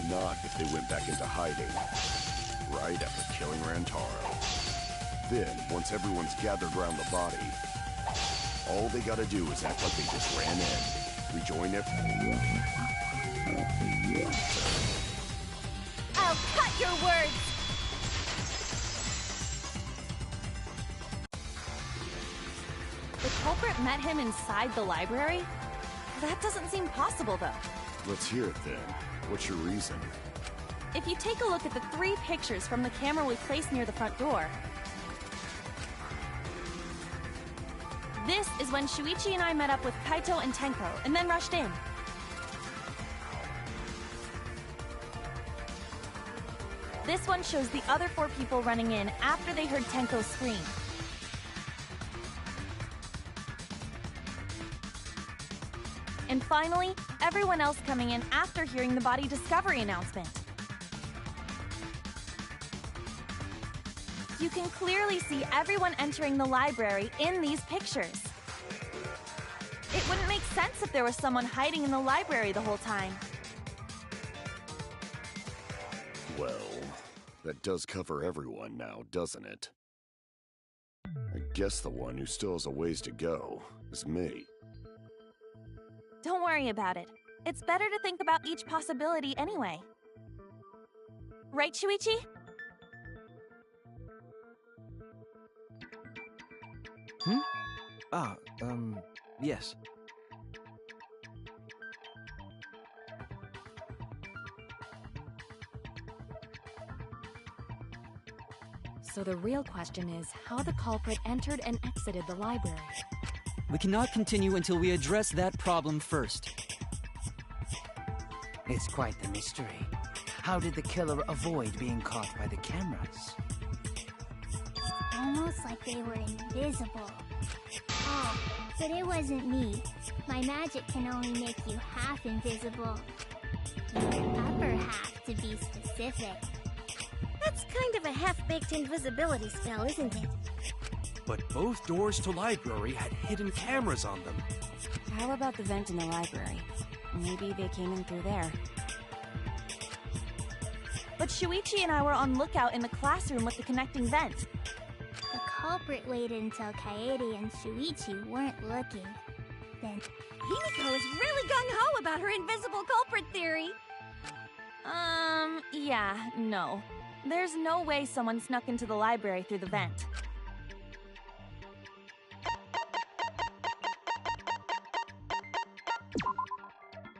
Not if they went back into hiding, right after killing Rantaro. Then, once everyone's gathered around the body, all they gotta do is act like they just ran in. Rejoin it. I'll cut your words! The culprit met him inside the library? That doesn't seem possible, though. Let's hear it then. What's your reason? If you take a look at the 3 pictures from the camera we placed near the front door, this is when Shuichi and I met up with Kaito and Tenko, and then rushed in. This one shows the other 4 people running in after they heard Tenko scream. And finally, everyone else coming in after hearing the body discovery announcement. You can clearly see everyone entering the library in these pictures. It wouldn't make sense if there was someone hiding in the library the whole time. Well, that does cover everyone now, doesn't it? I guess the one who still has a ways to go is me. Don't worry about it. It's better to think about each possibility anyway. Right, Shuichi? Ah, yes. So the real question is how the culprit entered and exited the library. We cannot continue until we address that problem first. It's quite the mystery. How did the killer avoid being caught by the cameras? Almost like they were invisible. Oh, but it wasn't me. My magic can only make you half invisible. Your upper half, to be specific. That's kind of a half-baked invisibility spell, isn't it? But both doors to library had hidden cameras on them. How about the vent in the library? Maybe they came in through there. But Shuichi and I were on lookout in the classroom with the connecting vent. The culprit waited until Kaede and Shuichi weren't looking. Then Himiko is really gung-ho about her invisible culprit theory. Yeah, no. There's no way someone snuck into the library through the vent.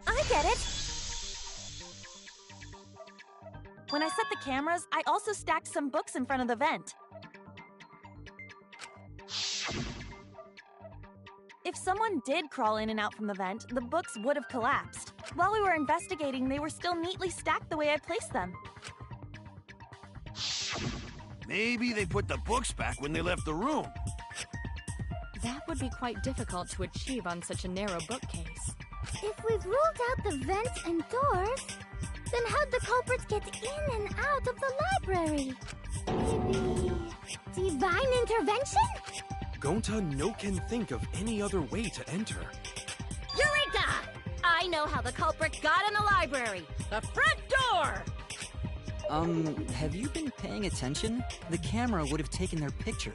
I get it! When I set the cameras, I also stacked some books in front of the vent. If someone did crawl in and out from the vent, the books would have collapsed. While we were investigating, they were still neatly stacked the way I placed them. Maybe they put the books back when they left the room. That would be quite difficult to achieve on such a narrow bookcase. if we've ruled out the vents and doors, then how'd the culprits get in and out of the library? Maybe divine intervention? Gonta no can think of any other way to enter. Eureka! I know how the culprit got in the library. The front door! Have you been paying attention? The camera would have taken their picture.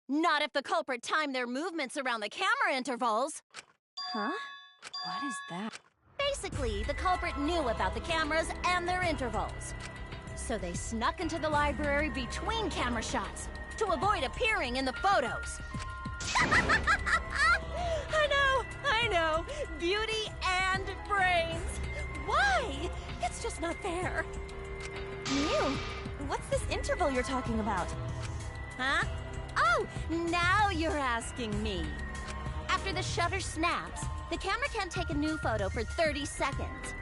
Not if the culprit timed their movements around the camera intervals. Huh? What is that? Basically, the culprit knew about the cameras and their intervals. So they snuck into the library between camera shots to avoid appearing in the photos. I know. Beauty and brains. Why? It's just not fair. Mew, what's this interval you're talking about? Huh? Oh, now you're asking me. After the shutter snaps, the camera can't take a new photo for 30 seconds.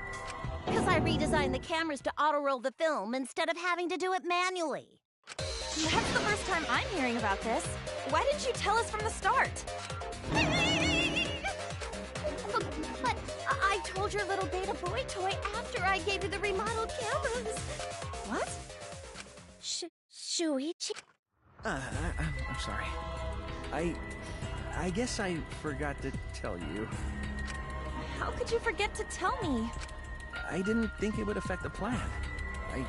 Because I redesigned the cameras to auto-roll the film instead of having to do it manually. That's the first time I'm hearing about this. Why didn't you tell us from the start? But I told your little beta boy toy after I gave you the remodeled cameras. What? Shuichi? I'm sorry. I guess I forgot to tell you. How could you forget to tell me? I didn't think it would affect the plan. I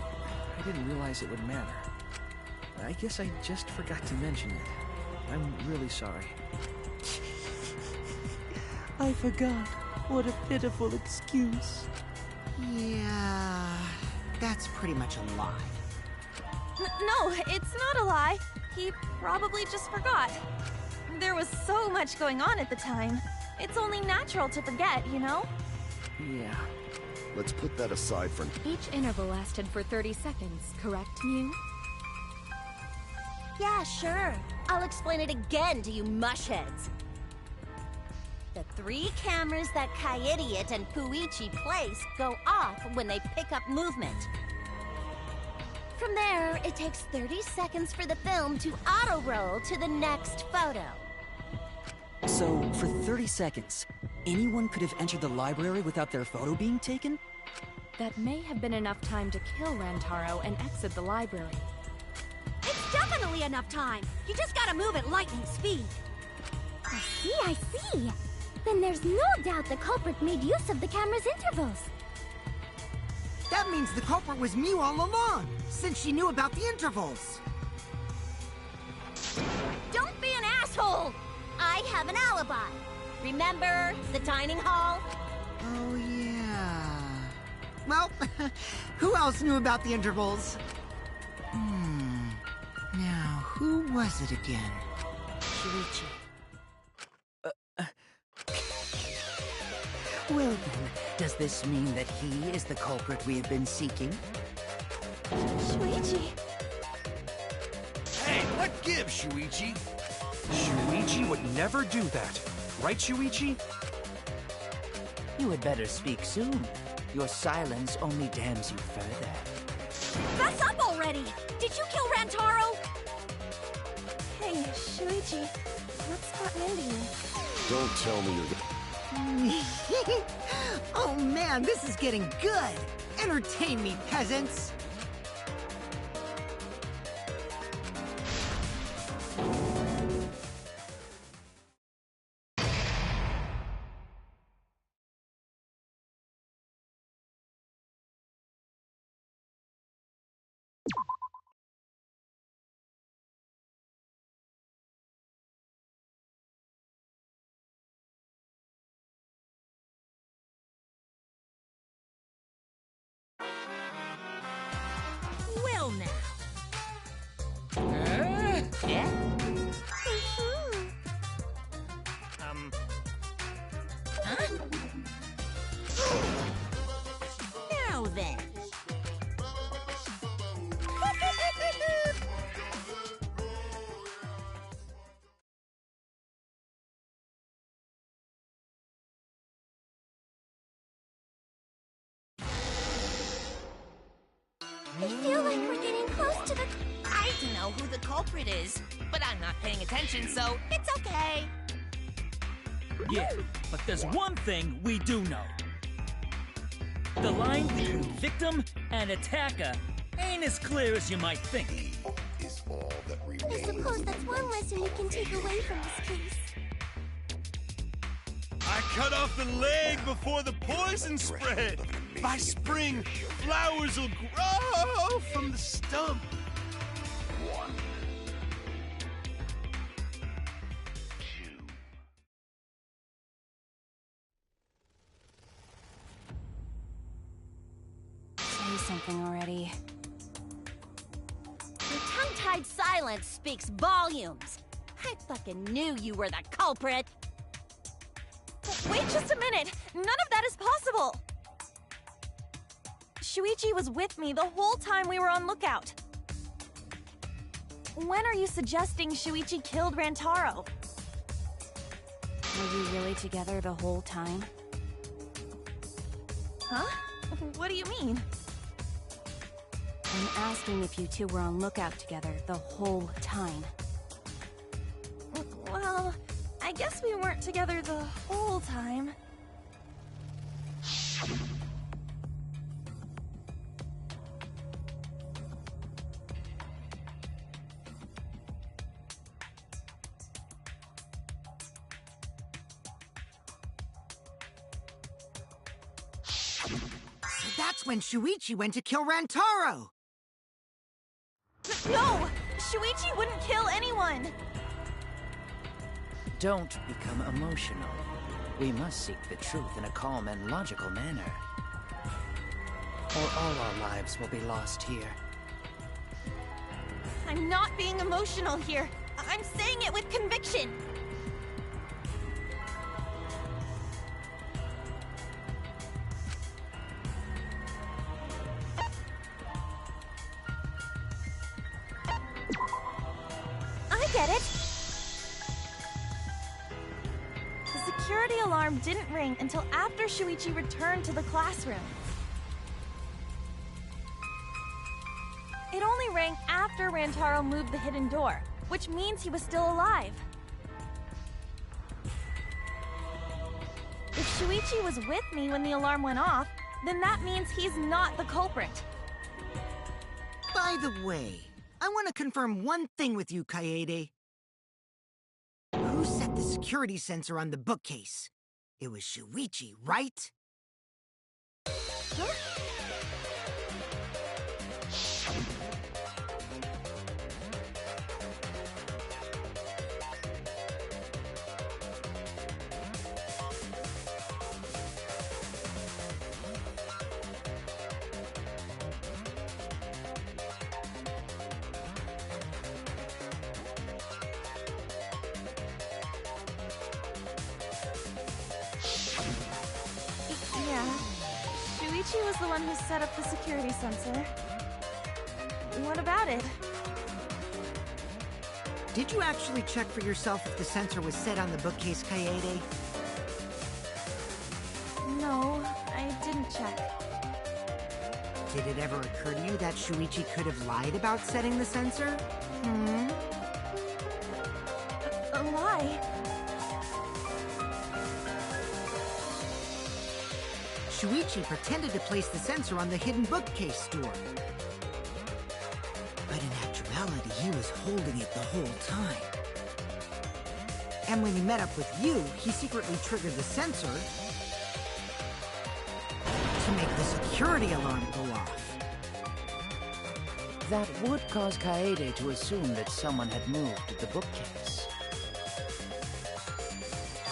didn't realize it would matter. I guess I just forgot to mention it. I'm really sorry. I forgot. What a pitiful excuse. Yeah, that's pretty much a lie. No, it's not a lie. He probably just forgot. There was so much going on at the time. It's only natural to forget, you know? Yeah. Let's put that aside for... Each interval lasted for 30 seconds, correct, Mew? Yeah, sure. I'll explain it again to you mushheads. The 3 cameras that Kaede and Puichi place go off when they pick up movement. From there, it takes 30 seconds for the film to auto-roll to the next photo. So, for 30 seconds, anyone could have entered the library without their photo being taken? That may have been enough time to kill Rantaro and exit the library. It's definitely enough time. You just gotta move at lightning speed. I see. Then there's no doubt the culprit made use of the camera's intervals. That means the culprit was Mew all along, since she knew about the intervals. Don't be an asshole! I have an alibi. Remember the dining hall? Oh, yeah. Well, who else knew about the intervals? Now, who was it again? Shuichi. Well then, does this mean that he is the culprit we have been seeking? Shuichi. Hey, let give, Shuichi. Shuichi would never do that. Right, Shuichi? You had better speak soon. Your silence only damns you further. Fess up already! Did you kill Rantaro? Hey, Shuichi, what's gotten into you? Don't tell me you're... Oh man, this is getting good! Entertain me, peasants! Well now. Yeah? Huh? Now then. I feel like we're getting close to the... I don't know who the culprit is, but I'm not paying attention, so it's okay. Yeah, but there's one thing we do know. The line between victim and attacker ain't as clear as you might think. Is all that I remains. suppose that's one lesson we can take away from this case. I cut off the leg before the poison spread. By spring, flowers will grow from the stump. Say something already. Your tongue-tied silence speaks volumes. I fucking knew you were the culprit. Wait just a minute! None of that is possible! Shuichi was with me the whole time we were on lookout. When are you suggesting Shuichi killed Rantaro? Were you really together the whole time? Huh? What do you mean? I'm asking if you two were on lookout together the whole time. Well, I guess we weren't together the whole time. So that's when Shuichi went to kill Rantaro! No! Shuichi wouldn't kill anyone! Don't become emotional. We must seek the truth in a calm and logical manner. Or all our lives will be lost here. I'm not being emotional here. I'm saying it with conviction. I get it. The security alarm didn't ring until after Shuichi returned to the classroom. It only rang after Rantaro moved the hidden door, which means he was still alive. If Shuichi was with me when the alarm went off, then that means he's not the culprit. By the way, I want to confirm one thing with you, Kaede. Who set the security sensor on the bookcase? It was Shuichi, right? Huh? Shuichi was the one who set up the security sensor. What about it? Did you actually check for yourself if the sensor was set on the bookcase, Kaede? No, I didn't check. Did it ever occur to you that Shuichi could have lied about setting the sensor? Hmm? A lie? Shuichi pretended to place the sensor on the hidden bookcase door. But in actuality, he was holding it the whole time. And when he met up with you, he secretly triggered the sensor to make the security alarm go off. That would cause Kaede to assume that someone had moved the bookcase.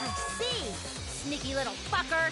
I see, sneaky little fucker.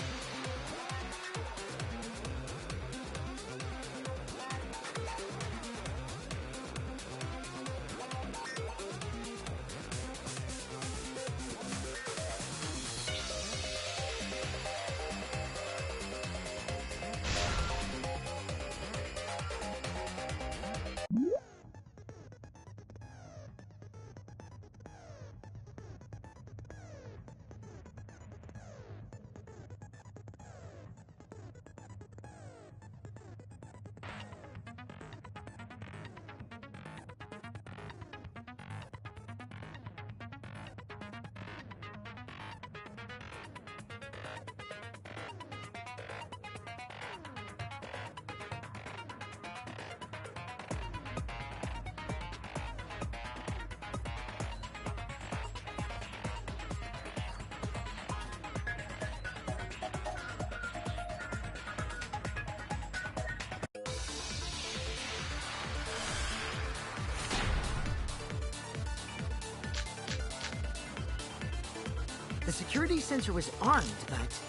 The security sensor was armed, but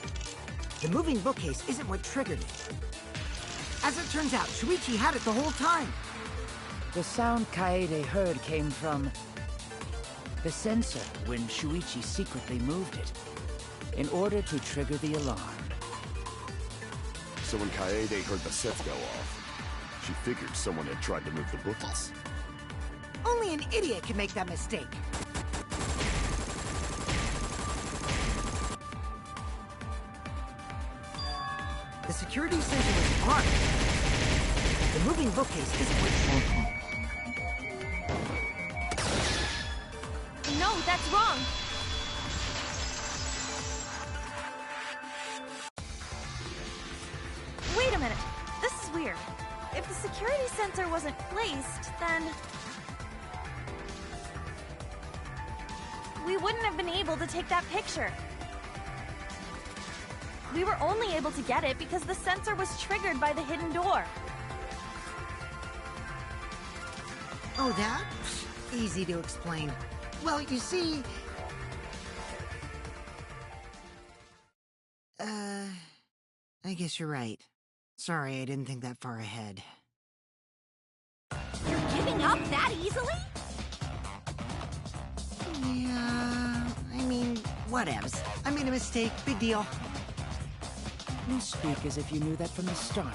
the moving bookcase isn't what triggered it. As it turns out, Shuichi had it the whole time. The sound Kaede heard came from the sensor when Shuichi secretly moved it in order to trigger the alarm. So when Kaede heard the set go off, she figured someone had tried to move the bookcase. Only an idiot can make that mistake. The security sensor was armed. The moving bookcase isn't what No, that's wrong. Wait a minute. This is weird. If the security sensor wasn't placed, then we wouldn't have been able to take that picture. We were only able to get it because the sensor was triggered by the hidden door. Oh, that? Easy to explain. Well, you see... I guess you're right. Sorry, I didn't think that far ahead. You're giving up that easily? Yeah, I mean, whatevs. I made a mistake. Big deal. You speak as if you knew that from the start.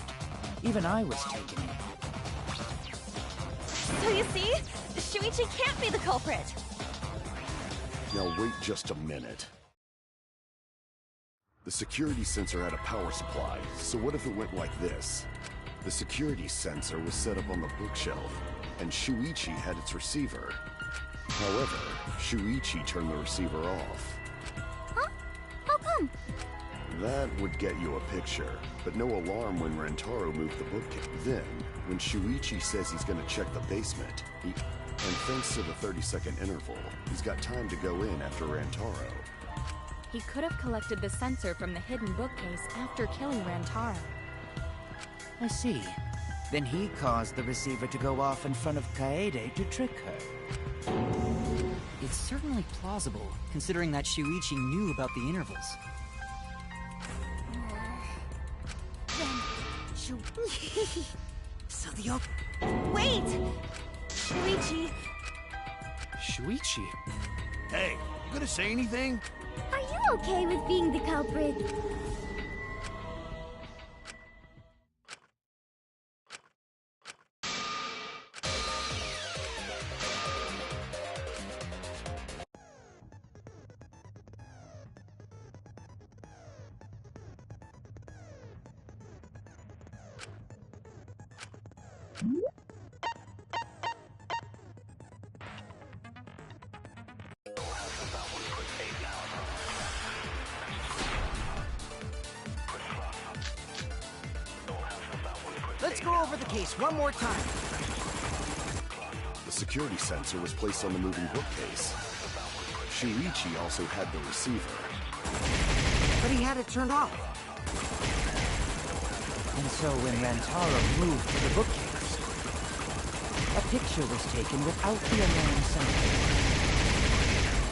Even I was taken in. So you see? Shuichi can't be the culprit. Now wait just a minute. The security sensor had a power supply, so what if it went like this? The security sensor was set up on the bookshelf, and Shuichi had its receiver. However, Shuichi turned the receiver off. Huh? How come? That would get you a picture, but no alarm when Rantaro moved the bookcase. Then, when Shuichi says he's gonna check the basement, and thanks to the 30-second interval, he's got time to go in after Rantaro. He could have collected the sensor from the hidden bookcase after killing Rantaro. I see. Then he caused the receiver to go off in front of Kaede to trick her. It's certainly plausible, considering that Shuichi knew about the intervals. So the Wait! Shuichi. Shuichi? Hey, you gonna say anything? Are you okay with being the culprit? Let's go over the case one more time. The security sensor was placed on the moving bookcase. Shuichi also had the receiver. But he had it turned off. And so when Rantaro moved to the bookcase, a picture was taken without the annoying sound.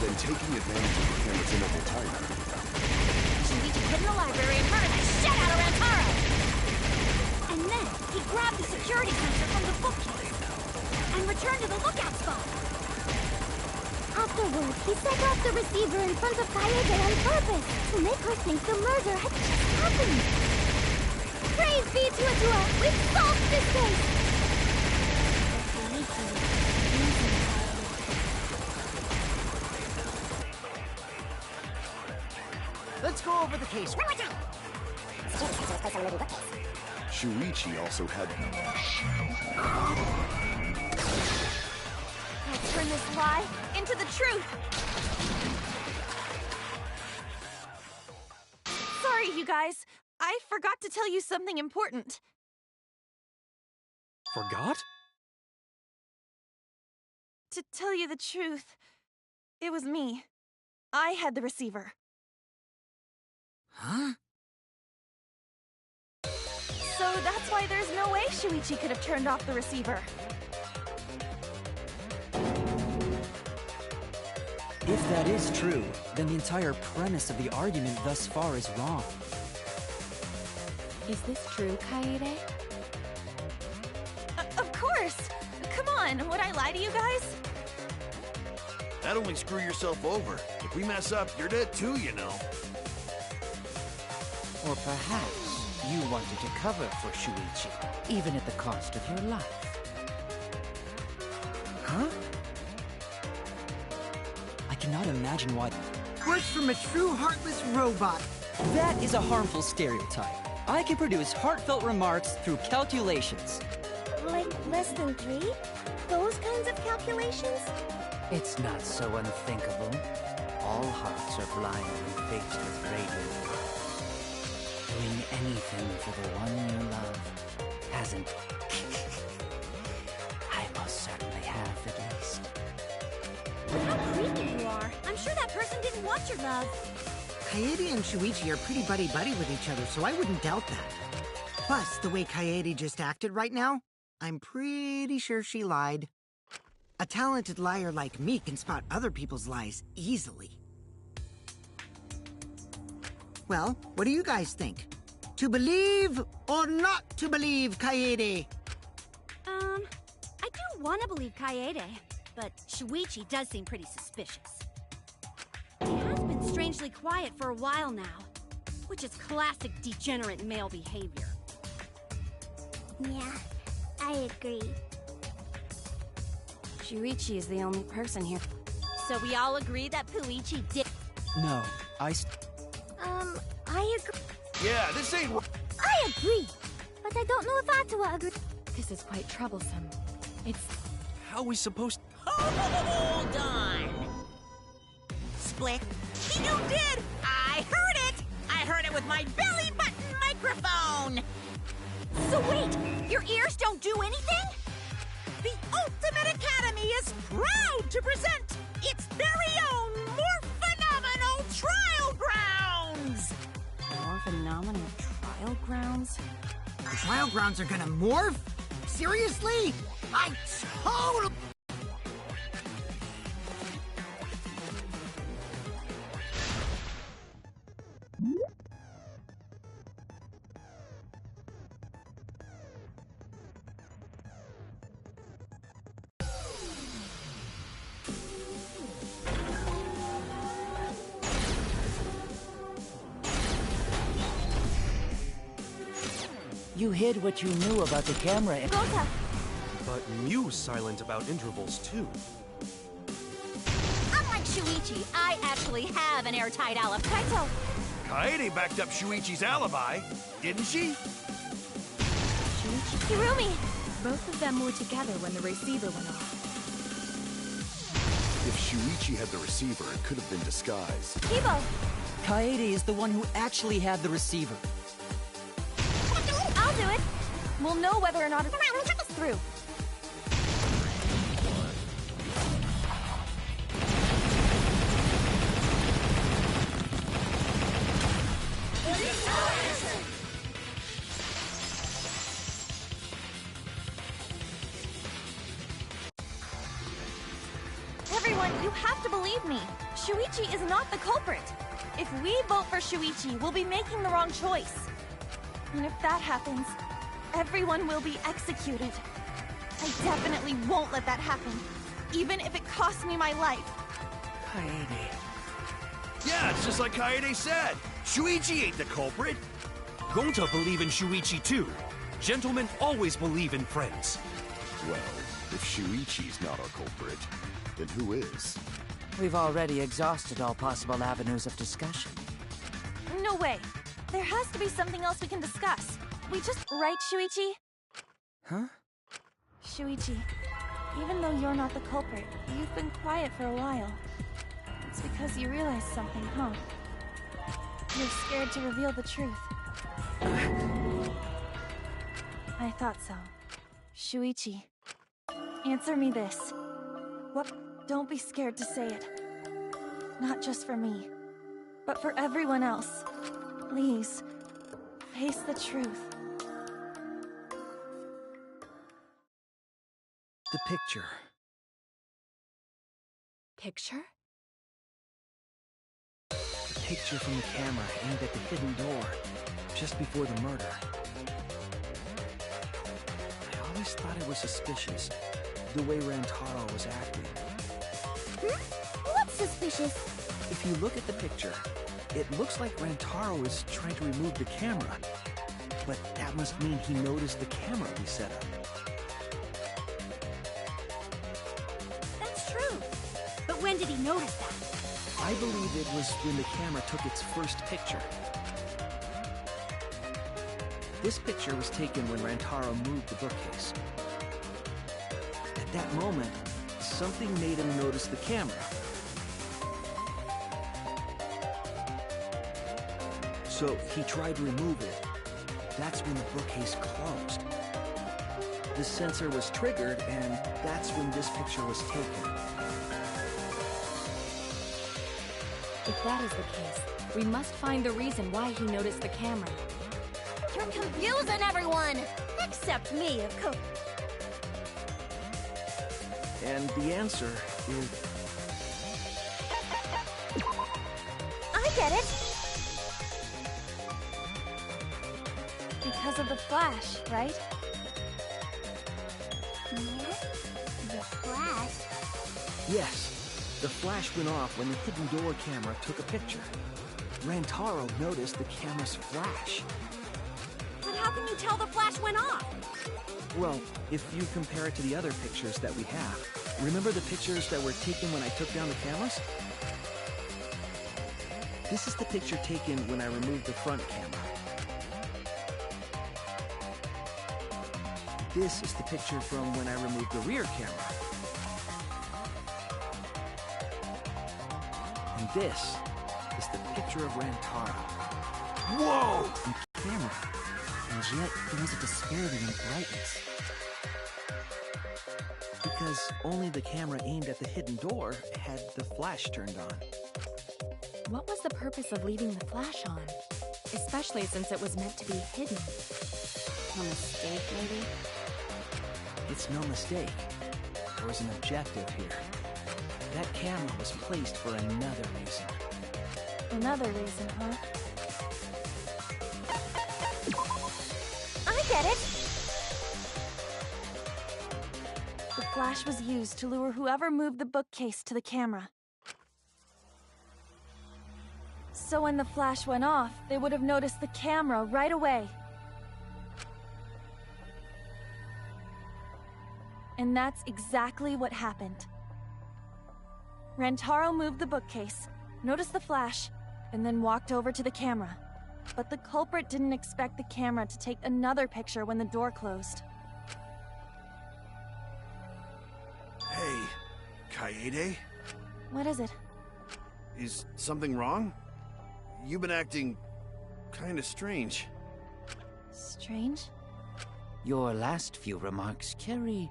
Then taking advantage of the camera's interval timer, Shuichi hid in the library and murdered the shit out of Rantaro! And then, he grabbed the security sensor from the bookcase and returned to the lookout spot. Afterward, he set off the receiver in front of Kaede on purpose to make her think the murder had just happened. Praise be to Atua! We've solved this case! Let's go over the case one more time. Shuichi also had... Let's turn this lie into the truth. Sorry, you guys. I forgot to tell you something important. Forgot? To tell you the truth, it was me. I had the receiver. Huh? So that's why there's no way Shuichi could have turned off the receiver. If that is true, then the entire premise of the argument thus far is wrong. Is this true, Kaede? Of course! Come on, would I lie to you guys? That'd only screw yourself over. If we mess up, you're dead too, you know. Or perhaps you wanted to cover for Shuichi, even at the cost of your life. Huh? I cannot imagine why... Words from a true heartless robot. That is a harmful stereotype. I can produce heartfelt remarks through calculations. Like less than 3? Those kinds of calculations? It's not so unthinkable. All hearts are blind when faced with radiant light. Doing anything for the one you love hasn't... I most certainly have, at least. How creepy you are. I'm sure that person didn't want your love. Kaede and Shuichi are pretty buddy-buddy with each other, so I wouldn't doubt that. Plus, the way Kaede just acted right now, I'm pretty sure she lied. A talented liar like me can spot other people's lies easily. Well, what do you guys think? To believe or not to believe, Kaede? I do want to believe Kaede, but Shuichi does seem pretty suspicious. He has been strangely quiet for a while now, which is classic degenerate male behavior. Yeah, I agree. Shuichi is the only person here. So we all agree that Puichi did... No, I agree. Yeah, this ain't... I agree! But I don't know if Atua agrees. This is quite troublesome. It's... How are we supposed... Hold on! Split, you did! I heard it! I heard it with my belly button microphone! So wait, your ears don't do anything? The Ultimate Academy is proud to present its very own more phenomenal trial grounds! More phenomenal trial grounds? The trial grounds are gonna morph? Seriously? I totally... You hid what you knew about the camera and... Gota! But Mew's silent about intervals, too. Unlike Shuichi, I actually have an airtight alibi. Kaito! Kaede backed up Shuichi's alibi, didn't she? Shuichi Kirumi! Both of them were together when the receiver went off. If Shuichi had the receiver, it could have been disguised. Kibo! Kaede is the one who actually had the receiver. I'll do it. We'll know whether or not it's through. Everyone, you have to believe me. Shuichi is not the culprit. If we vote for Shuichi, we'll be making the wrong choice. And if that happens, everyone will be executed. I definitely won't let that happen, even if it costs me my life. Kaede. Yeah, it's just like Kaede said. Shuichi ain't the culprit. Gonta believe in Shuichi too. Gentlemen always believe in friends. Well, if Shuichi's not our culprit, then who is? We've already exhausted all possible avenues of discussion. No way. There has to be something else we can discuss. We just... Right, Shuichi? Huh? Shuichi, even though you're not the culprit, you've been quiet for a while. It's because you realized something, huh? You're scared to reveal the truth. I thought so. Shuichi, answer me this. What? Don't be scared to say it. Not just for me, but for everyone else. Please, face the truth. The picture. Picture? The picture from the camera aimed at the hidden door, just before the murder. I always thought it was suspicious, the way Rantaro was acting. What's suspicious? If you look at the picture, it looks like Rantaro is trying to remove the camera. But that must mean he noticed the camera we set up. That's true. But when did he notice that? I believe it was when the camera took its first picture. This picture was taken when Rantaro moved the bookcase. At that moment, something made him notice the camera. So he tried to remove it. That's when the bookcase closed. The sensor was triggered, and that's when this picture was taken. If that is the case, we must find the reason why he noticed the camera. You're confusing everyone! Except me, of course. And the answer is... I get it! Because of the flash, right? The flash? Yes. The flash went off when the hidden door camera took a picture. Rantaro noticed the camera's flash. But how can you tell the flash went off? Well, if you compare it to the other pictures that we have, remember the pictures that were taken when I took down the cameras? This is the picture taken when I removed the front camera. This is the picture from when I removed the rear camera. And this is the picture of Rantaro. Whoa! Camera. And yet, there was a disparity in brightness. Because only the camera aimed at the hidden door had the flash turned on. What was the purpose of leaving the flash on? Especially since it was meant to be hidden. A mistake, maybe? It's no mistake. There was an objective here. That camera was placed for another reason. Another reason, huh? I get it! The flash was used to lure whoever moved the bookcase to the camera. So when the flash went off, they would have noticed the camera right away. And that's exactly what happened. Rantaro moved the bookcase, noticed the flash, and then walked over to the camera. But the culprit didn't expect the camera to take another picture when the door closed. Kaede? What is it? Is something wrong? You've been acting kinda strange. Strange? Your last few remarks carry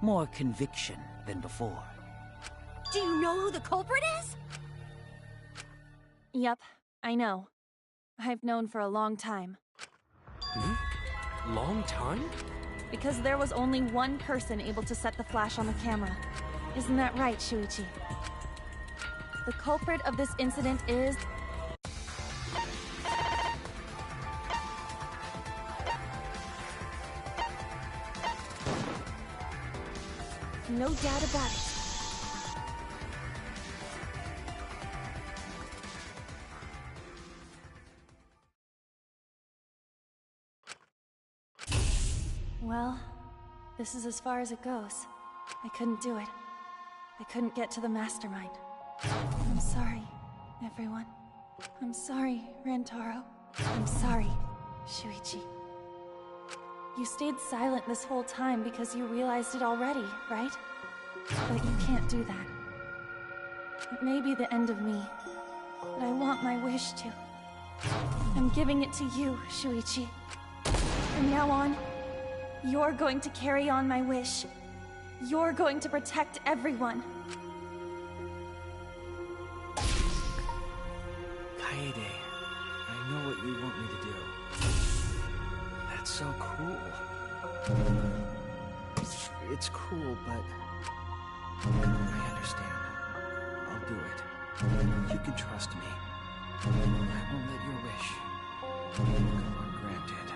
more conviction than before. Do you know who the culprit is? Yep, I know. I've known for a long time. Long time? Because there was only one person able to set the flash on the camera. Isn't that right, Shuichi? The culprit of this incident is... No doubt about it. Well, this is as far as it goes. I couldn't do it. I couldn't get to the mastermind. I'm sorry, everyone. I'm sorry, Rantaro. I'm sorry, Shuichi. You stayed silent this whole time because you realized it already, right? But you can't do that. It may be the end of me, but I want my wish to. I'm giving it to you, Shuichi. From now on, you're going to carry on my wish. You're going to protect everyone. Kaede, I know what you want me to do. That's so cool. It's cool, but I understand. I'll do it. You can trust me. I won't let your wish go ungranted.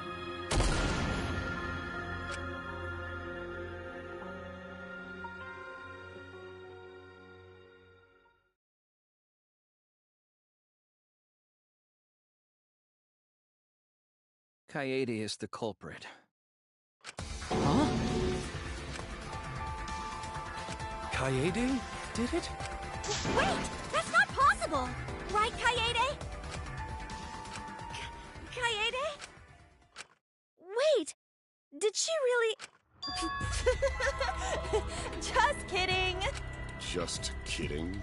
Kaede is the culprit. Huh? Kaede did it? Wait! That's not possible! Right, Kaede? Kaede? Wait! Did she really... Just kidding! Just kidding?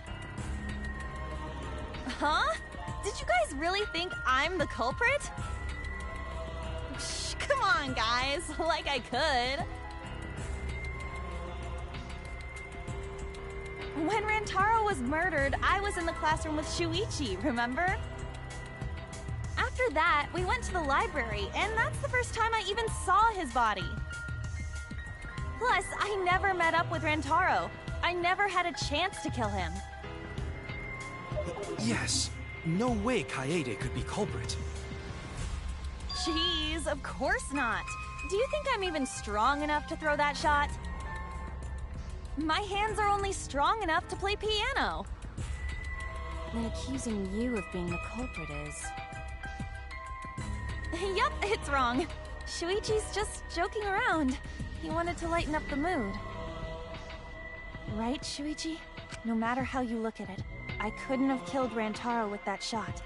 Huh? Did you guys really think I'm the culprit? Shh, come on, guys. Like I could. When Rantaro was murdered, I was in the classroom with Shuichi, remember? After that, we went to the library, and that's the first time I even saw his body. Plus, I never met up with Rantaro. I never had a chance to kill him. Yes. No way Kaede could be culprit. Jeez, of course not. Do you think I'm even strong enough to throw that shot? My hands are only strong enough to play piano. Then accusing you of being the culprit is... Yup, it's wrong. Shuichi's just joking around. He wanted to lighten up the mood. Right, Shuichi? No matter how you look at it, I couldn't have killed Rantaro with that shot.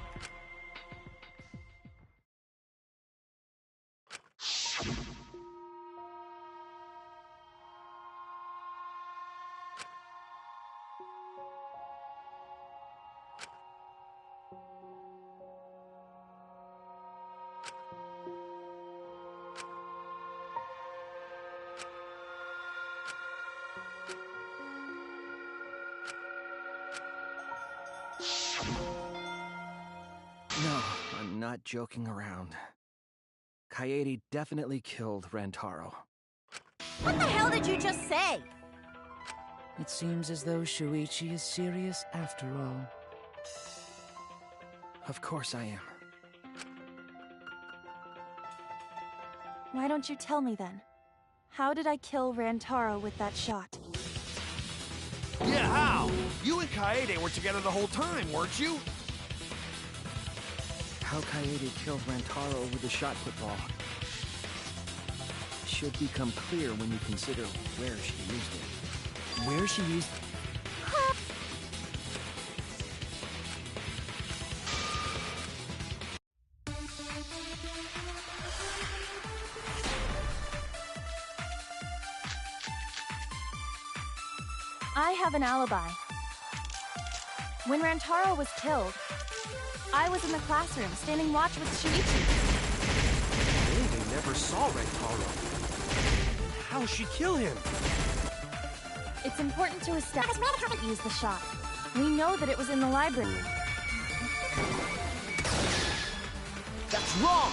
No, I'm not joking around. Kaede definitely killed Rantaro. What the hell did you just say? It seems as though Shuichi is serious after all. Of course I am. Why don't you tell me then? How did I kill Rantaro with that shot? Yeah, how? You and Kaede were together the whole time, weren't you? How Kaede killed Rantaro with the shot put ball should become clear when you consider where she used it. Where she used... I have an alibi. When Rantaro was killed, I was in the classroom, standing watch with Shuichi. They never saw Rantaro. How'd she kill him? It's important to establish how to use the shot. We know that it was in the library. That's wrong!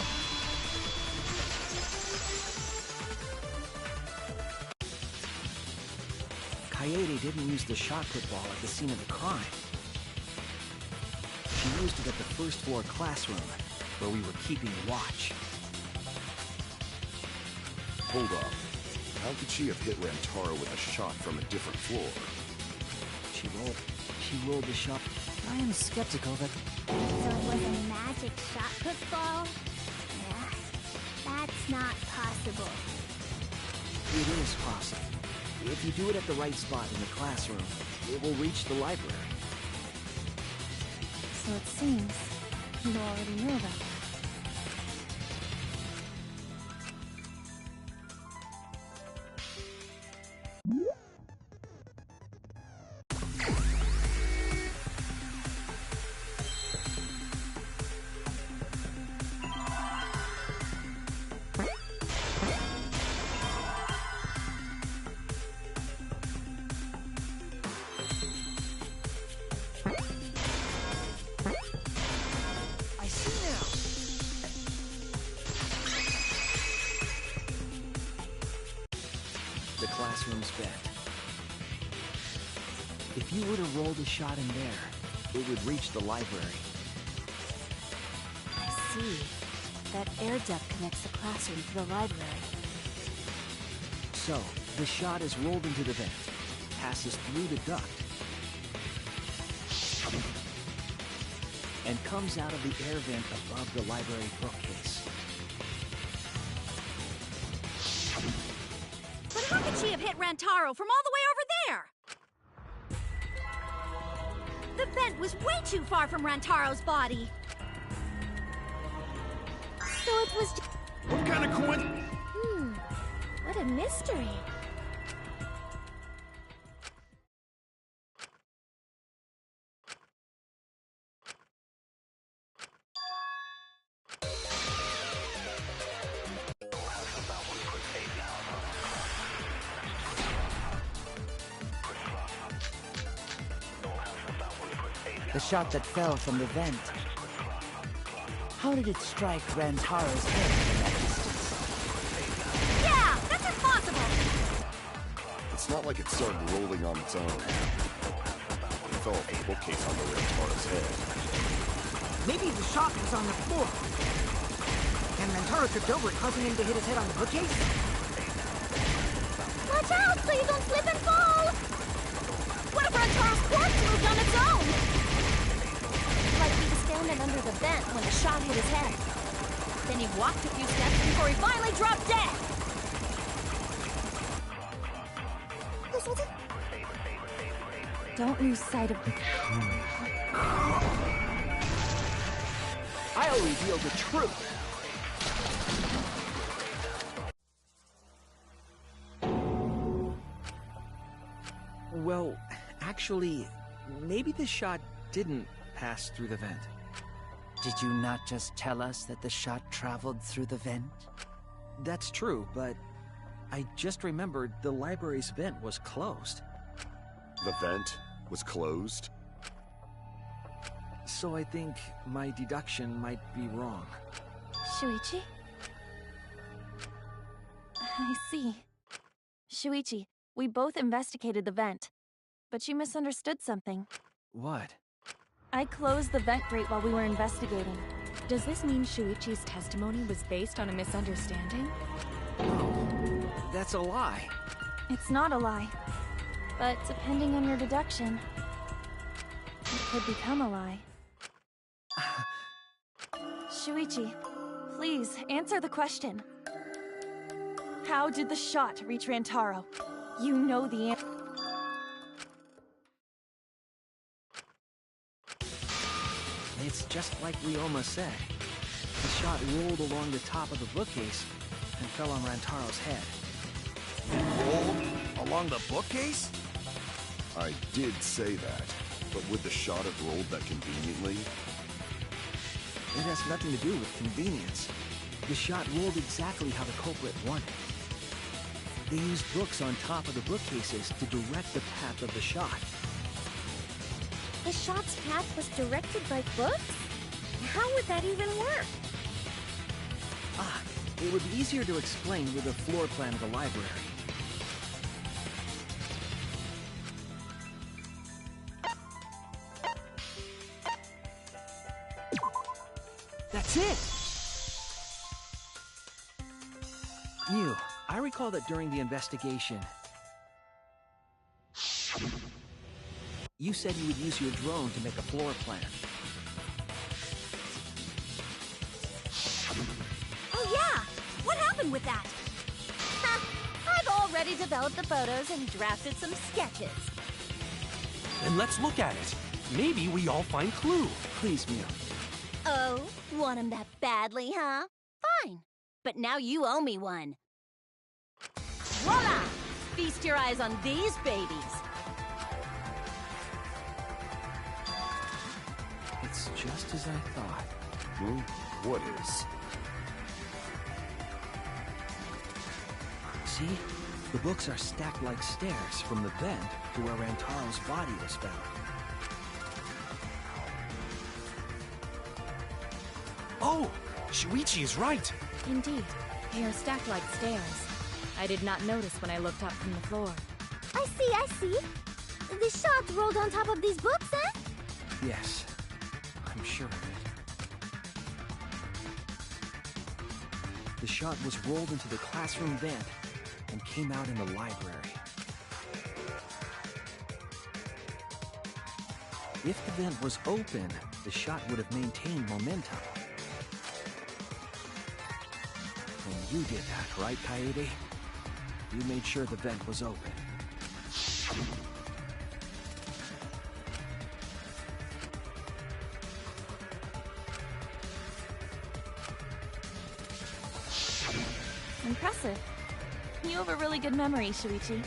Kaede didn't use the shot put ball at the scene of the crime. She used it at the first floor classroom, where we were keeping watch. Hold up. How could she have hit Rantaro with a shot from a different floor? She rolled the shot. I am skeptical that... So it was a magic shot put ball? Yeah, that's not possible. It is possible. If you do it at the right spot in the classroom, it will reach the library. So it seems you already knew that. The classroom's bent. If you were to roll the shot in there, it would reach the library. I see. That air duct connects the classroom to the library. So, the shot is rolled into the vent, passes through the duct, and comes out of the air vent above the library bookcase. But how could she have hit Rantaro from all the way over there? The vent was way too far from Rantaro's body. So it was just... What kind of coincidence? What a mystery. The shot that fell from the vent. How did it strike Rantaro's head from that distance? Yeah, that's impossible! It's not like it started rolling on its own. It fell off the bookcase onto Rantaro's head. Maybe the shot was on the floor. And Rantaro tripped over it, causing him to hit his head on the bookcase? Watch out! Please don't slip and fall! What if Rantaro's corpse moved on its own? Like he was standing under the vent when the shot hit his head. Then he walked a few steps before he finally dropped dead. Don't lose sight of the I'll reveal the truth! Well, actually, maybe the shot didn't pass through the vent. Did you not just tell us that the shot traveled through the vent? That's true, but I just remembered the library's vent was closed. The vent was closed? So I think my deduction might be wrong. Shuichi? I see. Shuichi, we both investigated the vent, but you misunderstood something. What? I closed the vent grate while we were investigating. Does this mean Shuichi's testimony was based on a misunderstanding? That's a lie. It's not a lie. But depending on your deduction, it could become a lie. Shuichi, please answer the question. How did the shot reach Rantaro? You know the answer. It's just like Ryoma said. The shot rolled along the top of the bookcase and fell on Rantaro's head. Rolled along the bookcase? I did say that, but would the shot have rolled that conveniently? It has nothing to do with convenience. The shot rolled exactly how the culprit wanted. They used books on top of the bookcases to direct the path of the shot. The shot's path was directed by books? How would that even work? Ah, it would be easier to explain with a floor plan of the library. That's it! Mew, I recall that during the investigation, you said you would use your drone to make a floor plan. Oh yeah! What happened with that? I've already developed the photos and drafted some sketches. Then let's look at it. Maybe we all find clue. Please, Mew. Oh, want him that badly, huh? Fine. But now you owe me one. Voila! Feast your eyes on these babies. It's just as I thought. What is? See? The books are stacked like stairs from the vent to where Rantaro's body was found. Oh! Shuichi is right! Indeed, they are stacked like stairs. I did not notice when I looked up from the floor. I see. The shot rolled on top of these books, eh? Yes, I'm sure of it. The shot was rolled into the classroom vent and came out in the library. If the vent was open, the shot would have maintained momentum. And you did that, right, Kaede? You made sure the vent was open. Impressive. You have a really good memory, Shuichi.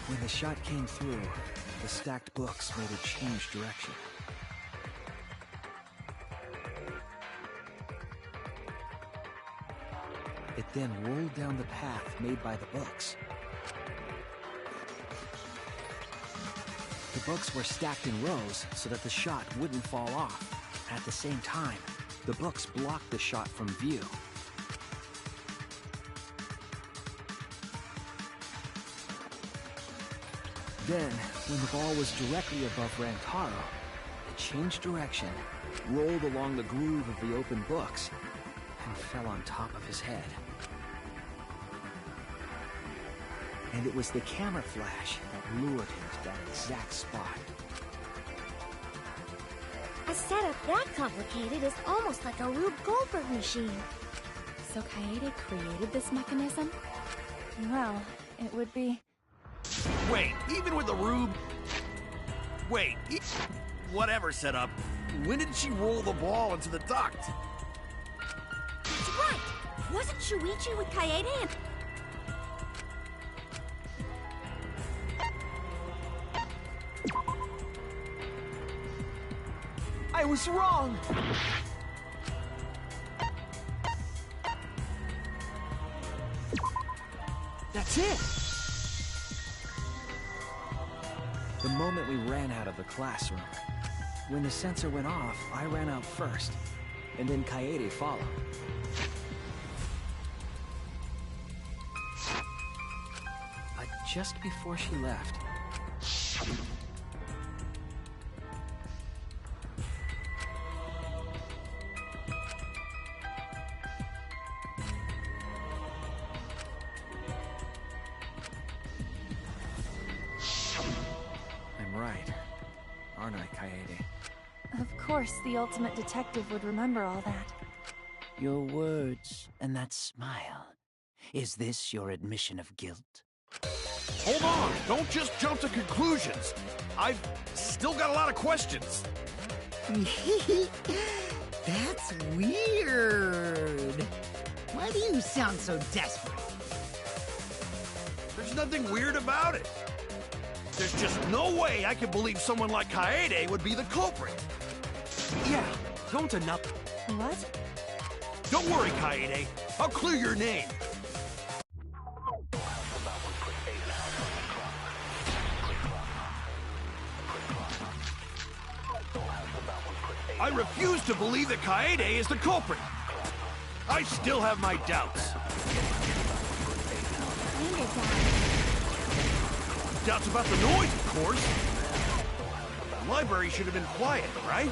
When the shot came through, the stacked books made it change direction. It then rolled down the path made by the books. The books were stacked in rows so that the shot wouldn't fall off. At the same time, the books blocked the shot from view. Then, when the ball was directly above Rantaro, it changed direction, rolled along the groove of the open books, and fell on top of his head. And it was the camera flash that lured him to that exact spot. A setup that complicated is almost like a Rube Goldberg machine. So Kaede created this mechanism? Well, it would be... Wait, even with the Rube... Wait, whatever setup, when did she roll the ball into the duct? That's right! Wasn't Shuichi with Kaede and... I was wrong! That's it! The moment we ran out of the classroom. When the sensor went off, I ran out first, and then Kaede followed. But just before she left, I'm right, aren't I, Kaede? Of course, the ultimate detective would remember all that. Your words and that smile. Is this your admission of guilt? Hold on! Don't just jump to conclusions! I've still got a lot of questions! That's weird. Why do you sound so desperate? There's nothing weird about it. There's just no way I can believe someone like Kaede would be the culprit. Yeah, Gonta not. What? Don't worry, Kaede. I'll clear your name. I refuse to believe that Kaede is the culprit. I still have my doubts. Doubts about the noise, of course. The library should have been quiet, right?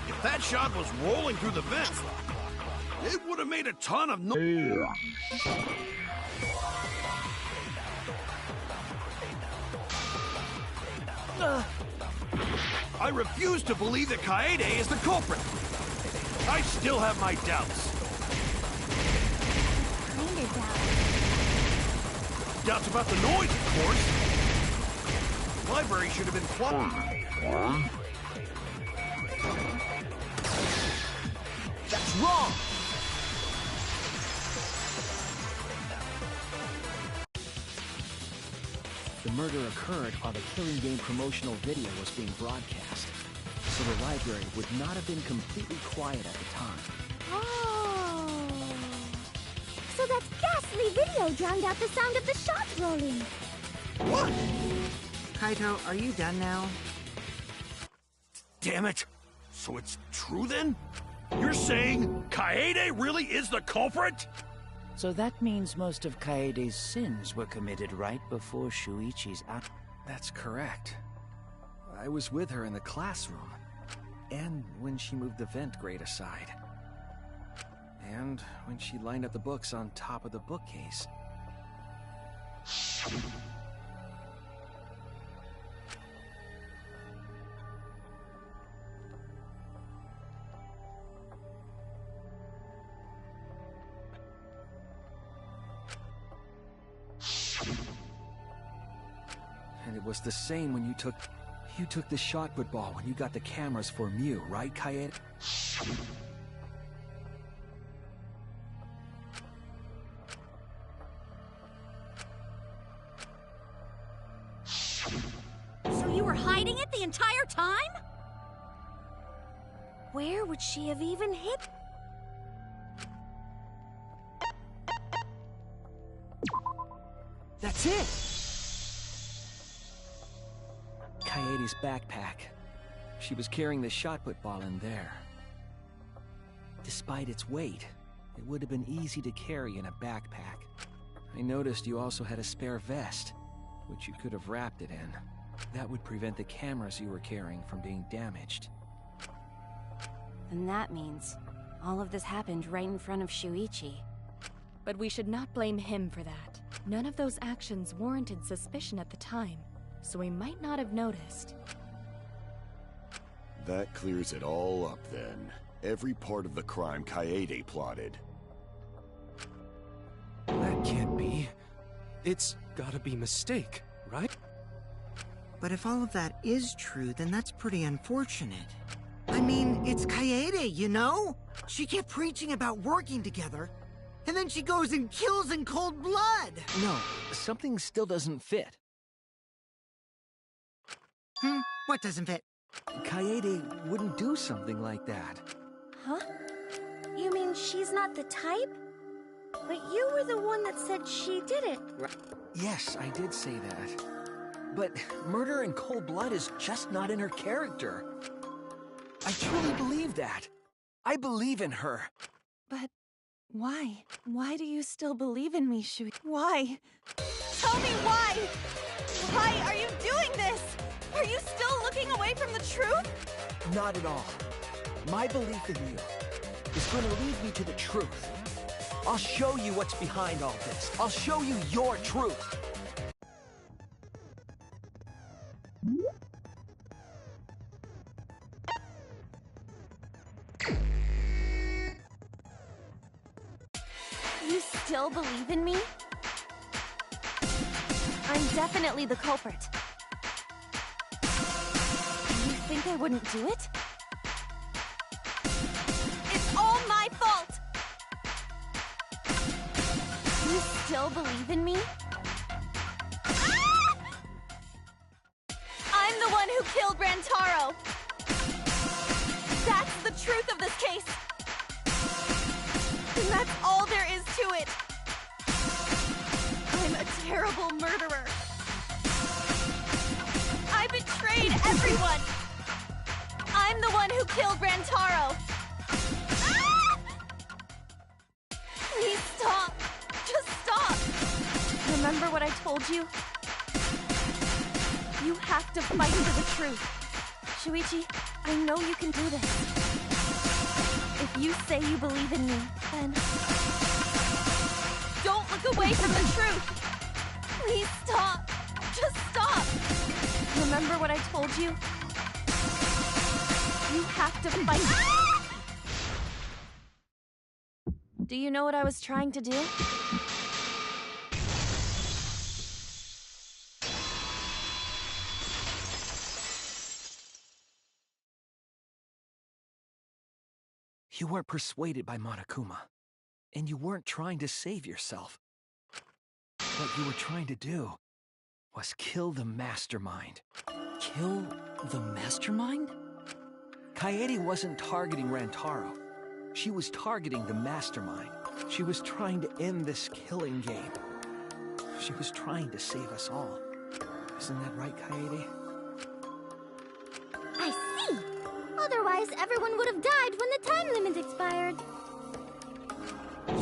If that shot was rolling through the vents, it would have made a ton of noise. I refuse to believe that Kaede is the culprit. I still have my doubts. Doubts about the noise, of course. The library should have been quiet. That's wrong! The murder occurred while the Killing Game promotional video was being broadcast, so the library would not have been completely quiet at the time. Oh. So that ghastly video drowned out the sound of the shots rolling. What? Kaito, are you done now? Damn it! So it's true then? You're saying Kaede really is the culprit? So that means most of Kaede's sins were committed right before Shuichi's act. That's correct. I was with her in the classroom, and when she moved the vent grate aside, and when she lined up the books on top of the bookcase. And it was the same when you took the shot put ball when you got the cameras for Mew, right, Kaede? So you were hiding it the entire time? Where would she have even hid? That's it! Kaede's backpack. She was carrying the shot put ball in there. Despite its weight, it would have been easy to carry in a backpack. I noticed you also had a spare vest, which you could have wrapped it in. That would prevent the cameras you were carrying from being damaged. And that means all of this happened right in front of Shuichi. But we should not blame him for that. None of those actions warranted suspicion at the time, so we might not have noticed. That clears it all up then. Every part of the crime Kaede plotted. That can't be. It's gotta be a mistake, right? But if all of that is true, then that's pretty unfortunate. I mean, it's Kaede, you know? She kept preaching about working together, and then she goes and kills in cold blood! No, something still doesn't fit. What doesn't fit? Kaede wouldn't do something like that. Huh? You mean she's not the type? But you were the one that said she did it. Yes, I did say that. But murder in cold blood is just not in her character. I truly believe that. I believe in her. But why? Why do you still believe in me, Shui? Why? Tell me why! Why are you doing this? Are you still looking away from the truth? Not at all. My belief in you is going to lead me to the truth. I'll show you what's behind all this. I'll show you your truth. You still believe in me? I'm definitely the culprit. You think I wouldn't do it? It's all my fault! still believe in me? I'm the one who killed Rantaro! That's the truth of this case! And that's all there is to it! I'm a terrible murderer! I betrayed everyone! I'm the one who killed Rantaro! Please stop! Just stop! Remember what I told you? You have to fight for the truth. Shuichi, I know you can do this. If you say you believe in me, then... don't look away from the truth! Please stop! Just stop! Remember what I told you? You have to fight. Do you know what I was trying to do? You weren't persuaded by Monokuma, and you weren't trying to save yourself. What you were trying to do was kill the mastermind. Kill the mastermind? Kaede wasn't targeting Rantaro. She was targeting the mastermind. She was trying to end this killing game. She was trying to save us all. Isn't that right, Kaede? I see! Otherwise, everyone would have died when the time limit expired.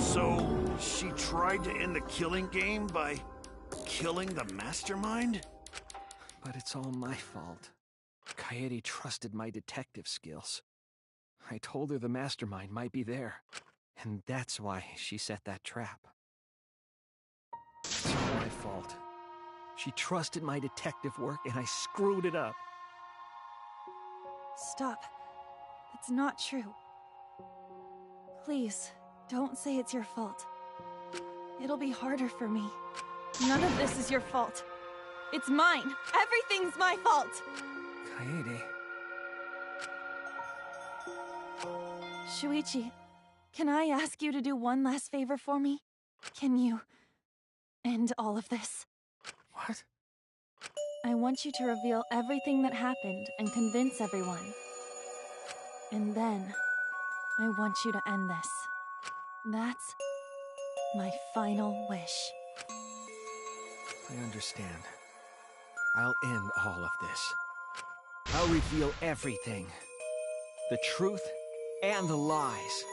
So, she tried to end the killing game by killing the mastermind? But it's all my fault. Kaede trusted my detective skills. I told her the mastermind might be there, and that's why she set that trap. It's all my fault. She trusted my detective work, and I screwed it up. Stop. It's not true. Please, don't say it's your fault. It'll be harder for me. None of this is your fault. It's mine. Everything's my fault. Kaede. Shuichi, can I ask you to do one last favor for me? Can you end all of this? What? I want you to reveal everything that happened and convince everyone. And then, I want you to end this. That's my final wish. I understand. I'll end all of this. I'll reveal everything. The truth and the lies.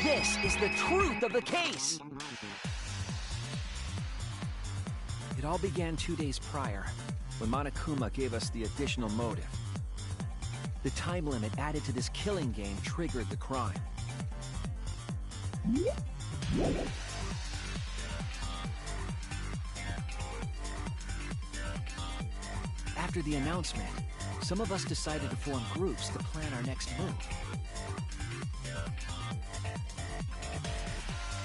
This is the truth of the case! It all began 2 days prior, when Monokuma gave us the additional motive. The time limit added to this killing game triggered the crime. After the announcement, some of us decided to form groups to plan our next move.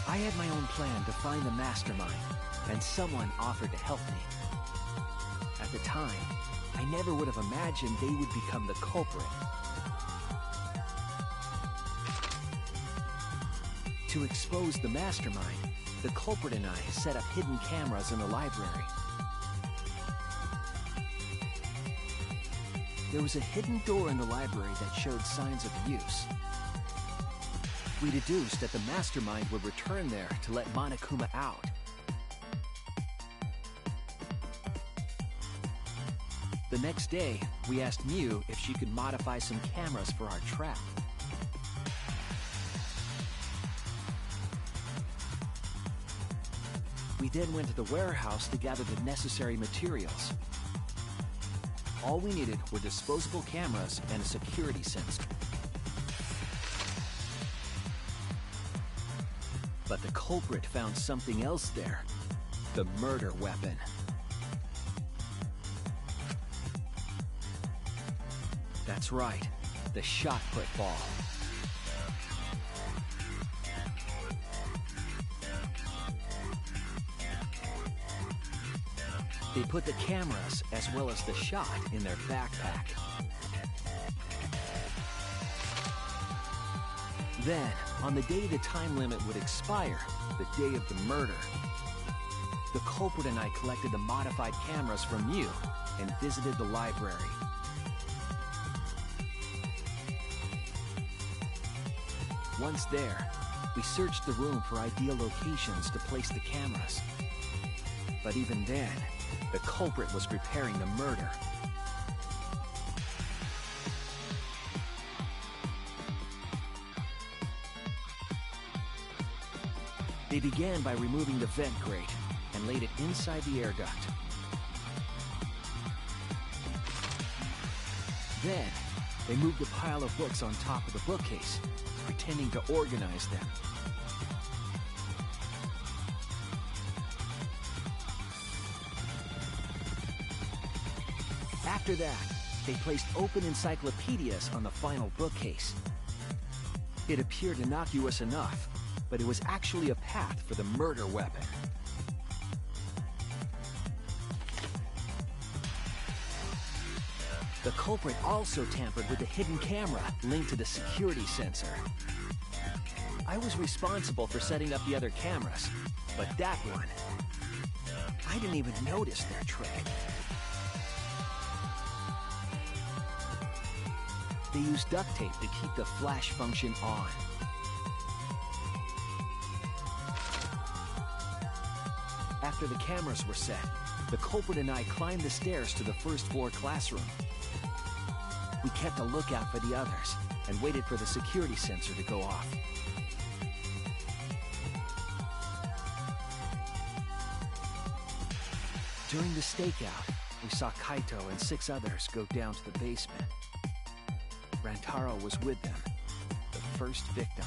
I had my own plan to find the mastermind, and someone offered to help me. At the time, I never would have imagined they would become the culprit. To expose the mastermind, the culprit and I set up hidden cameras in the library. There was a hidden door in the library that showed signs of use. We deduced that the mastermind would return there to let Monokuma out. The next day, we asked Mew if she could modify some cameras for our trap. We then went to the warehouse to gather the necessary materials. All we needed were disposable cameras and a security sensor. But the culprit found something else there. The murder weapon. That's right, the shot put ball. They put the cameras as well as the shot in their backpack. Then, on the day the time limit would expire, the day of the murder, the culprit and I collected the modified cameras from you and visited the library. Once there, we searched the room for ideal locations to place the cameras. But even then, the culprit was preparing the murder. They began by removing the vent grate and laid it inside the air duct. Then, they moved a pile of books on top of the bookcase, pretending to organize them. After that, they placed open encyclopedias on the final bookcase. It appeared innocuous enough, but it was actually a path for the murder weapon. The culprit also tampered with the hidden camera linked to the security sensor. I was responsible for setting up the other cameras, but that one, I didn't even notice their trick. They used duct tape to keep the flash function on. After the cameras were set, the culprit and I climbed the stairs to the first floor classroom. We kept a lookout for the others and waited for the security sensor to go off. During the stakeout, we saw Kaito and 6 others go down to the basement. Rantaro was with them, the first victim.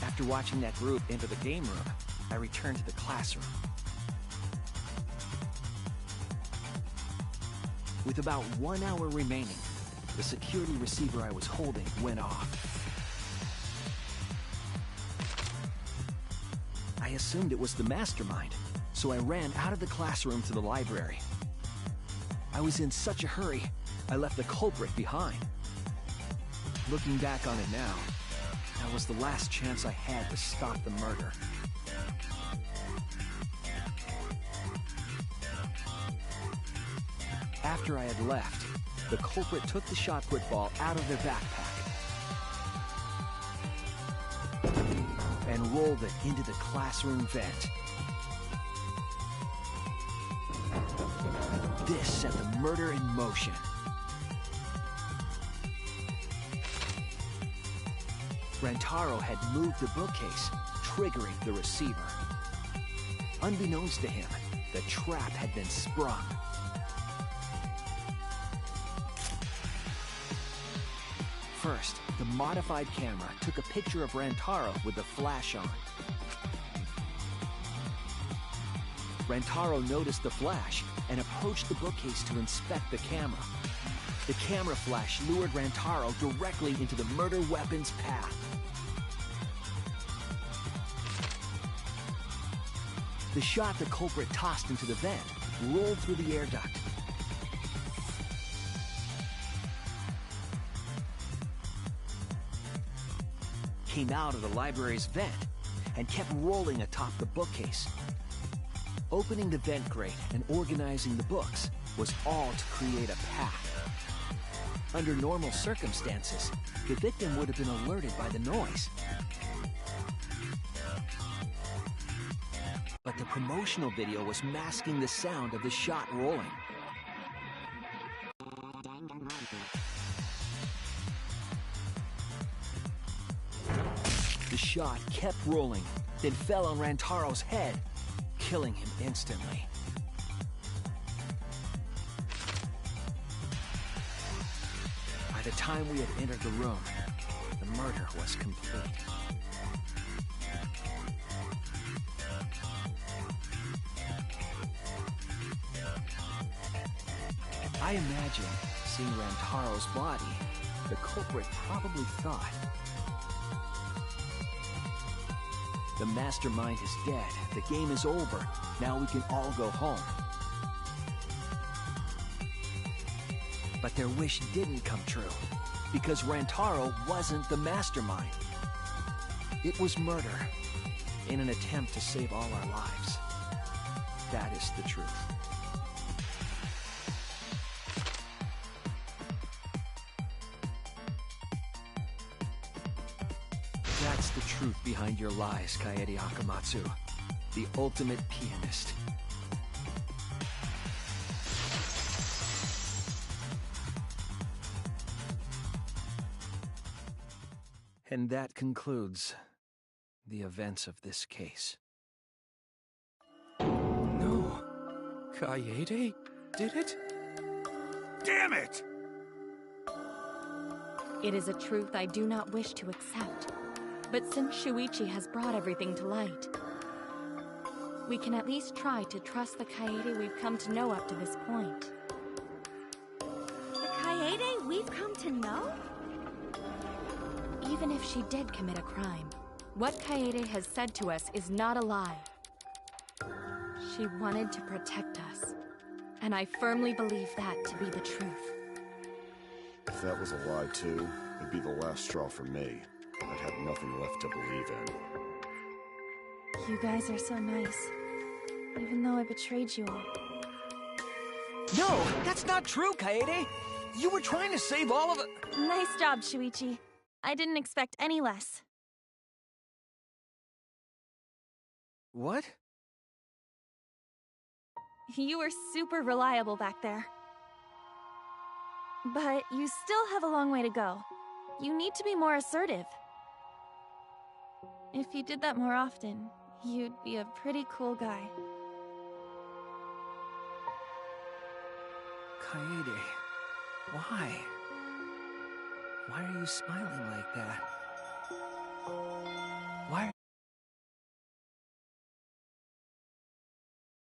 After watching that group enter the game room, I returned to the classroom. With about 1 hour remaining, the security receiver I was holding went off. I assumed it was the mastermind, so I ran out of the classroom to the library. I was in such a hurry, I left the culprit behind. Looking back on it now, that was the last chance I had to stop the murder. After I had left, the culprit took the shot put ball out of their backpack and rolled it into the classroom vent. This set the murder in motion. Rantaro had moved the bookcase, triggering the receiver. Unbeknownst to him, The trap had been sprung. First, the modified camera took a picture of Rantaro with the flash on. Rantaro noticed the flash and approached the bookcase to inspect the camera. The camera flash lured Rantaro directly into the murder weapon's path. The shot the culprit tossed into the vent rolled through the air duct. Came out of the library's vent and kept rolling atop the bookcase. Opening the vent grate and organizing the books was all to create a path. Under normal circumstances, the victim would have been alerted by the noise. But the promotional video was masking the sound of the shot rolling. The shot kept rolling, then fell on Rantaro's head, killing him instantly. By the time we had entered the room, the murder was complete. I imagine, seeing Rantaro's body, the culprit probably thought, the mastermind is dead, the game is over, now we can all go home. But their wish didn't come true, because Rantaro wasn't the mastermind. It was murder, in an attempt to save all our lives. That is the truth. That's the truth behind your lies, Kaede Akamatsu. The ultimate pianist. And that concludes the events of this case. No. Kaede did it? Damn it! It is a truth I do not wish to accept. But since Shuichi has brought everything to light, we can at least try to trust the Kaede we've come to know up to this point. The Kaede we've come to know? Even if she did commit a crime, what Kaede has said to us is not a lie. She wanted to protect us, and I firmly believe that to be the truth. If that was a lie too, it'd be the last straw for me. I'd have nothing left to believe in. You guys are so nice, even though I betrayed you all. No, that's not true, Kaede! You were trying to save all of it. Nice job, Shuichi. I didn't expect any less. What? You were super reliable back there. But you still have a long way to go. You need to be more assertive. If you did that more often, you'd be a pretty cool guy. Kaede, why? Why are you smiling like that?